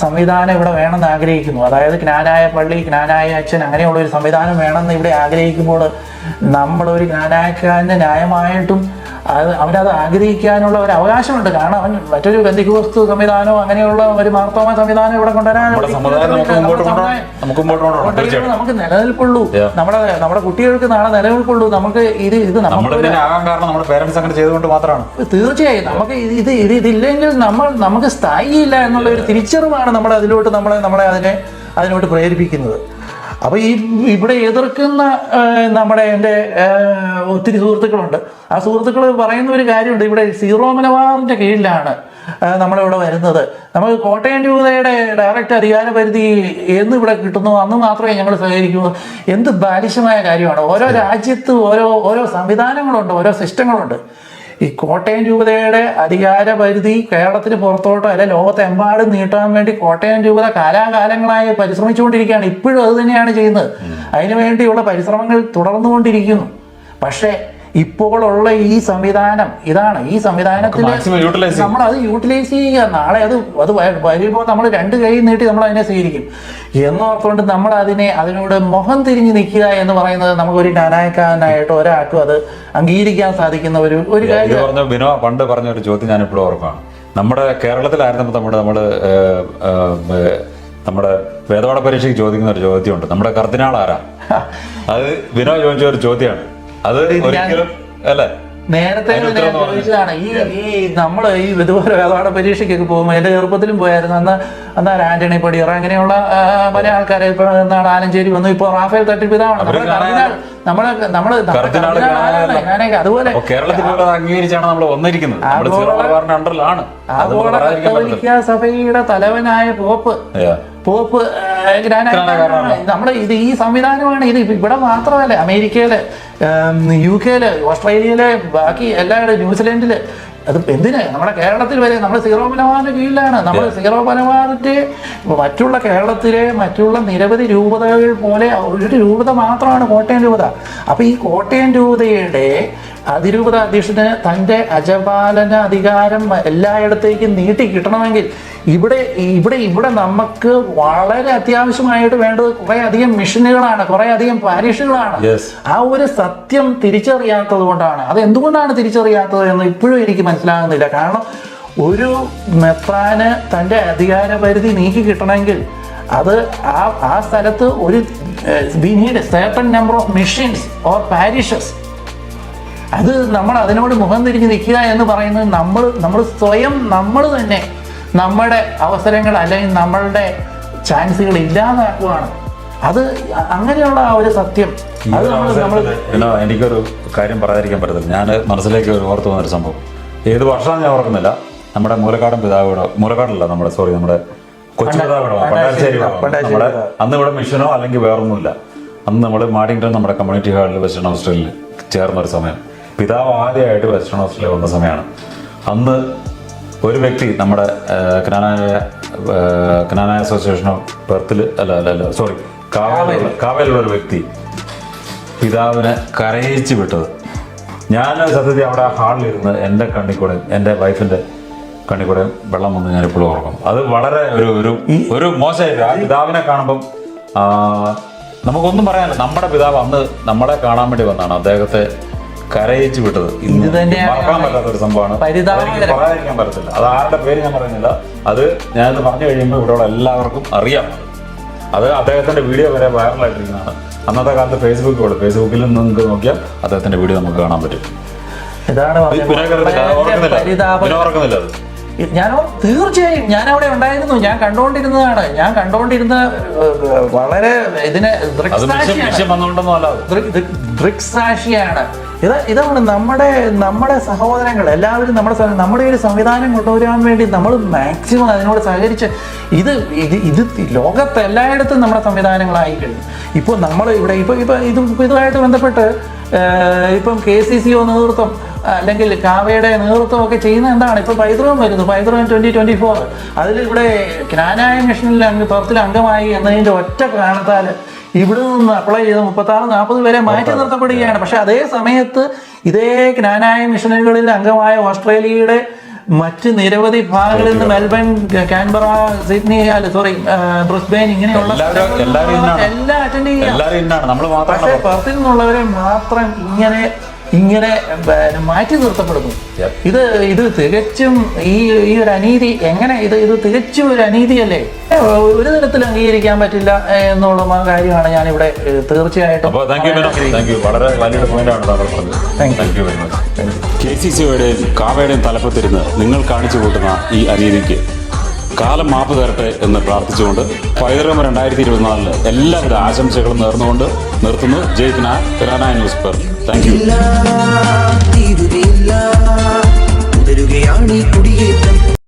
Speaker 7: സംവിധാനം ഇവിടെ വേണമെന്ന് ആഗ്രഹിക്കുന്നു, അതായത് ജ്ഞാനായ പള്ളി, ജ്ഞാനായ അച്ഛൻ, അങ്ങനെയുള്ള ഒരു സംവിധാനം വേണമെന്ന് ഇവിടെ ആഗ്രഹിക്കുമ്പോൾ നമ്മളൊരു ജ്ഞാനായക്കാരന് ന്യായമായിട്ടും അവനത് ആഗ്രഹിക്കാനുള്ള ഒരു അവകാശമുണ്ട്. കാരണം അവൻ മറ്റൊരു ബന്ധികവസ്തു സംവിധാനമോ അങ്ങനെയുള്ള ഒരു മാർത്തോമ സംവിധാനം ഇവിടെ കൊണ്ടുവരാൻ നമുക്ക് നിലനിൽപ്പുള്ളൂ. നമ്മുടെ കുട്ടികൾക്ക് നാളെ നിലനിൽപ്പുള്ളൂ. നമുക്ക് തീർച്ചയായും നമുക്ക് ഇതില്ലെങ്കിൽ നമുക്ക് സ്ഥായിയില്ല എന്നുള്ള ഒരു തിരിച്ചറിവാണ് നമ്മൾ അതിലോട്ട് നമ്മളെ അതിനോട്ട് പ്രേരിപ്പിക്കുന്നത്. അപ്പോൾ ഇവിടെ എതിർക്കുന്ന എൻ്റെ ഒത്തിരി സുഹൃത്തുക്കളുണ്ട്. ആ സുഹൃത്തുക്കൾ പറയുന്ന ഒരു കാര്യമുണ്ട്, ഇവിടെ സീറോ മലബാറിൻ്റെ കീഴിലാണ് നമ്മളിവിടെ വരുന്നത്. നമുക്ക് കോട്ടയം രൂപതയുടെ ഡയറക്റ്റ് അധികാര പരിധി എന്ന് ഇവിടെ കിട്ടുന്നു അന്ന് മാത്രമേ ഞങ്ങൾ സഹകരിക്കൂ. എന്ത് ബാലിശമായ കാര്യമാണ്. ഓരോ രാജ്യത്തും ഓരോ സംവിധാനങ്ങളുണ്ട്, ഓരോ സിസ്റ്റങ്ങളുണ്ട്. ഈ കോട്ടയം രൂപതയുടെ അധികാര പരിധി കേരളത്തിന് പുറത്തോട്ടോ അല്ലെ ലോകത്തെമ്പാടും നീട്ടാൻ വേണ്ടി കോട്ടയം രൂപത കാലാകാലങ്ങളായി പരിശ്രമിച്ചുകൊണ്ടിരിക്കുകയാണ്. ഇപ്പോഴും അത് തന്നെയാണ് ചെയ്യുന്നത്. അതിനുവേണ്ടിയുള്ള പരിശ്രമങ്ങൾ തുടർന്നുകൊണ്ടിരിക്കുന്നു. പക്ഷേ ഇപ്പോഴുള്ള ഈ സംവിധാനം ഇതാണ്. ഈ സംവിധാനത്തിൽ നമ്മൾ അത് യൂട്ടിലൈസ് ചെയ്യുക. നാളെ അത് വരുമ്പോൾ നമ്മൾ രണ്ട് കൈ നീട്ടി നമ്മൾ അതിനെ സ്വീകരിക്കും എന്നോർത്തുകൊണ്ട് നമ്മൾ അതിനോട് മുഖം തിരിഞ്ഞ് നിൽക്കുക എന്ന് പറയുന്നത് നമുക്കൊരു ജ്ഞാനായക്കാരനായിട്ട് ഒരാൾക്കും അത് അംഗീകരിക്കാൻ സാധിക്കുന്ന ഒരു കാര്യം.
Speaker 1: ബിനോ പണ്ട് പറഞ്ഞ ഒരു ചോദ്യം ഞാനിപ്പോഴും ഓർക്കാണ്. നമ്മുടെ കേരളത്തിലായിരുന്നപ്പോൾ നമ്മുടെ വേദപാഠ പരീക്ഷയ്ക്ക് ചോദിക്കുന്ന ഒരു ചോദ്യമുണ്ട്, നമ്മുടെ കർദിനാൾ ആരാ? അത് ബിനോ ചോദിച്ച ഒരു ചോദ്യമാണ്. അത് ഒരിക്കലും അല്ലേ
Speaker 7: നേരത്തെ ചോദിച്ചതാണ്. നമ്മള് ഈ ഇതുപോലെ വേദപാഠ പരീക്ഷയ്ക്കൊക്കെ പോകുമ്പോൾ എന്റെ ചെറുപ്പത്തിലും പോയായിരുന്നു. അന്ന് ആന്റണി പടിയറ അങ്ങനെയുള്ള പല ആൾക്കാരെ ഇപ്പൊ എന്താണ് ആലഞ്ചേരി വന്നു. ഇപ്പൊ റാഫേൽ തട്ടിപ്പിതാണ് അതുപോലെ
Speaker 1: അംഗീകരിച്ചാണ് നമ്മൾ വന്നിരിക്കുന്നത്.
Speaker 7: ആഗോള കത്തോലിക്ക സഭയുടെ തലവനായ പോപ്പ് നമ്മുടെ ഈ സംവിധാനമാണ് ഇത്. ഇവിടെ മാത്രമല്ല, അമേരിക്കയില്, UK-ല്, ഓസ്ട്രേലിയയില്, ബാക്കി എല്ലായിടും, ന്യൂസിലൻഡില്, അത് എന്തിന് നമ്മുടെ കേരളത്തിൽ വരെ നമ്മൾ സീറോ മലബാറിന്റെ കീഴിലാണ്. നമ്മൾ സീറോ മലബാറിന്റെ മറ്റുള്ള കേരളത്തിലെ മറ്റുള്ള നിരവധി രൂപതകൾ പോലെ ഒരു രൂപത മാത്രമാണ് കോട്ടയം രൂപത. അപ്പൊ ഈ കോട്ടയം രൂപതയുടെ അതിരൂപത അധ്യക്ഷന് തൻ്റെ അജപാലന അധികാരം എല്ലായിടത്തേക്കും നീട്ടി കിട്ടണമെങ്കിൽ ഇവിടെ നമുക്ക് വളരെ അത്യാവശ്യമായിട്ട് വേണ്ടത് കുറെ അധികം മിഷനുകളാണ്, കുറെ അധികം പാരിഷുകളാണ്. ആ ഒരു സത്യം തിരിച്ചറിയാത്തത് കൊണ്ടാണ്. അത് എന്തുകൊണ്ടാണ് തിരിച്ചറിയാത്തത് എന്ന് ഇപ്പോഴും എനിക്ക് മനസ്സിലാകുന്നില്ല. കാരണം ഒരു മെത്രാന് തൻ്റെ അധികാര പരിധി നീക്കി കിട്ടണമെങ്കിൽ അത് ആ സ്ഥലത്ത് ഒരു we need certain number of missions or parishes. അത് നമ്മൾ അതിനോട് മുഖം തിരിഞ്ഞ് നിൽക്കുക എന്ന് പറയുന്നത് നമ്മൾ സ്വയം നമ്മൾ തന്നെ നമ്മുടെ അവസരങ്ങൾ അല്ലെങ്കിൽ നമ്മളുടെ ചാൻസുകൾ ഇല്ലാതാക്കുകയാണ്. അത് അങ്ങനെയുള്ള ആ ഒരു സത്യം അത് നമ്മൾ
Speaker 1: എനിക്കൊരു കാര്യം പറയാതിരിക്കാൻ പറ്റത്തില്ല. ഞാൻ മനസ്സിലേക്ക് ഓർത്തു വന്നൊരു സംഭവം, ഏത് വർഷമാണ് ഞാൻ ഓർക്കുന്നില്ല, നമ്മുടെ മൂലക്കാടല്ല നമ്മുടെ കൊച്ചു പിതാവിടോ പണ്ടാശ്ശേരി നമ്മുടെ അന്ന് ഇവിടെ മിഷനോ അല്ലെങ്കിൽ വേറൊന്നുമില്ല. അന്ന് നമ്മൾ മാഡിങ്ടൺ നമ്മുടെ കമ്മ്യൂണിറ്റി ഹാളിൽ വെസ്റ്റേൺ ഹോസ്റ്റലിൽ ചേർന്നൊരു സമയം, പിതാവ് ആദ്യമായിട്ട് വെസ്റ്റേൺ ഹോസ്റ്റലിൽ വന്ന സമയമാണ്. അന്ന് ഒരു വ്യക്തി നമ്മുടെ ക്നാനായ അസോസിയേഷൻ ഓഫ് പെർത്തിൽ കാവേലുള്ള ഒരു വ്യക്തി പിതാവിനെ കരയിച്ച് വിട്ടത്. ഞാൻ സത്യത്തിൽ അവിടെ ആ ഹാളിലിരുന്ന് എൻ്റെ കണ്ണിക്കൂടെ എൻ്റെ വൈഫിൻ്റെ കണ്ണിക്കൂടെ വെള്ളം വന്ന് ഞാൻ ഇപ്പോഴും ഓർക്കും. അത് വളരെ ഒരു മോശമായിട്ട് ആ പിതാവിനെ കാണുമ്പം നമുക്കൊന്നും പറയാനില്ല. നമ്മുടെ പിതാവ് അന്ന് നമ്മളെ കാണാൻ വേണ്ടി വന്നതാണ്, അദ്ദേഹത്തെ കരയിച്ച് വിട്ടത്. മറക്കാൻ പറ്റാത്ത ഒരു സംഭവമാണ്, പറയാതിരിക്കാൻ പറ്റത്തില്ല. അത് ആരുടെ പേര് ഞാൻ പറയുന്നില്ല, അത് ഞാനിത് പറഞ്ഞു കഴിയുമ്പോൾ ഇവിടെയുള്ള എല്ലാവർക്കും അറിയാം. അത് അദ്ദേഹത്തിന്റെ വീഡിയോ വരെ വൈറലായിട്ടിരിക്കുന്നതാണ്. അന്നത്തെ കാലത്ത് ഫേസ്ബുക്കിൽ നിങ്ങൾക്ക് നോക്കിയാൽ അദ്ദേഹത്തിന്റെ വീഡിയോ നമുക്ക് കാണാൻ പറ്റും. ഓർക്കുന്നില്ല അത്.
Speaker 7: തീർച്ചയായും ഞാൻ അവിടെ ഉണ്ടായിരുന്നു, ഞാൻ കണ്ടുകൊണ്ടിരുന്ന വളരെ ഇതിനെ ദൃക്സാക്ഷിയാണ്. ഇതാണ് നമ്മുടെ സഹോദരങ്ങൾ എല്ലാവരും നമ്മുടെ ഒരു സംവിധാനം കൊണ്ടുവരാൻ വേണ്ടി നമ്മൾ മാക്സിമം അതിനോട് സഹകരിച്ച് ഇത് ലോകത്ത് എല്ലായിടത്തും നമ്മുടെ സംവിധാനങ്ങളായി കഴിഞ്ഞു. ഇപ്പോൾ നമ്മൾ ഇവിടെ ഇതുമായിട്ട് ബന്ധപ്പെട്ട് ഇപ്പം KCCO നേതൃത്വം അല്ലെങ്കിൽ കാവയുടെ നേതൃത്വമൊക്കെ ചെയ്യുന്ന എന്താണ്, ഇപ്പോൾ പൈതൃകം വരുന്നു, പൈതൃകം 2024. അതിൽ ഇവിടെ ക്നാനായ മിഷനിൽ പെർത്തിൽ അംഗമായി എന്നതിൻ്റെ ഒറ്റ കാരണത്താൽ ഇവിടെ നിന്ന് അപ്ലൈ ചെയ്ത് 36-40 വരെ മാറ്റി നിർത്തപ്പെടുകയാണ്. പക്ഷെ അതേ സമയത്ത് ഇതേ ക്നാനായ മിഷനുകളിൽ അംഗമായ ഓസ്ട്രേലിയയുടെ മറ്റ് നിരവധി ഭാഗങ്ങളിൽ നിന്ന് മെൽബൺ, കാൻബറ, സിഡ്നി, ബ്രിസ്ബെയിൻ ഇങ്ങനെയുള്ള എല്ലാം അറ്റൻഡ് ചെയ്യാം. പക്ഷേ പെർത്തിൽ നിന്നുള്ളവരെ മാത്രം ഇങ്ങനെ മാറ്റി നിർത്തപ്പെടുന്നു. ഇത് തികച്ചും ഈ ഒരു അനീതി എങ്ങനെ ഇത് തികച്ചും ഒരു അനീതിയല്ലേ, ഒരു തരത്തിൽ അംഗീകരിക്കാൻ പറ്റില്ല എന്നുള്ള കാര്യമാണ് ഞാനിവിടെ തീർച്ചയായിട്ടും.
Speaker 1: KCCOയുടെയും കാവയുടെയും തലപ്പത്തിരുന്ന് നിങ്ങൾ കാണിച്ചു കൂട്ടുന്ന ഈ അനീതിക്ക് കാലം മാപ്പ് തരട്ടെ എന്ന് പ്രാർത്ഥിച്ചുകൊണ്ട് പൈതൃകം 2024 എല്ലാവിധ ആശംസകളും നേർന്നുകൊണ്ട് നിർത്തുന്നു. ജയ് Knanaya news Perth. Thank U.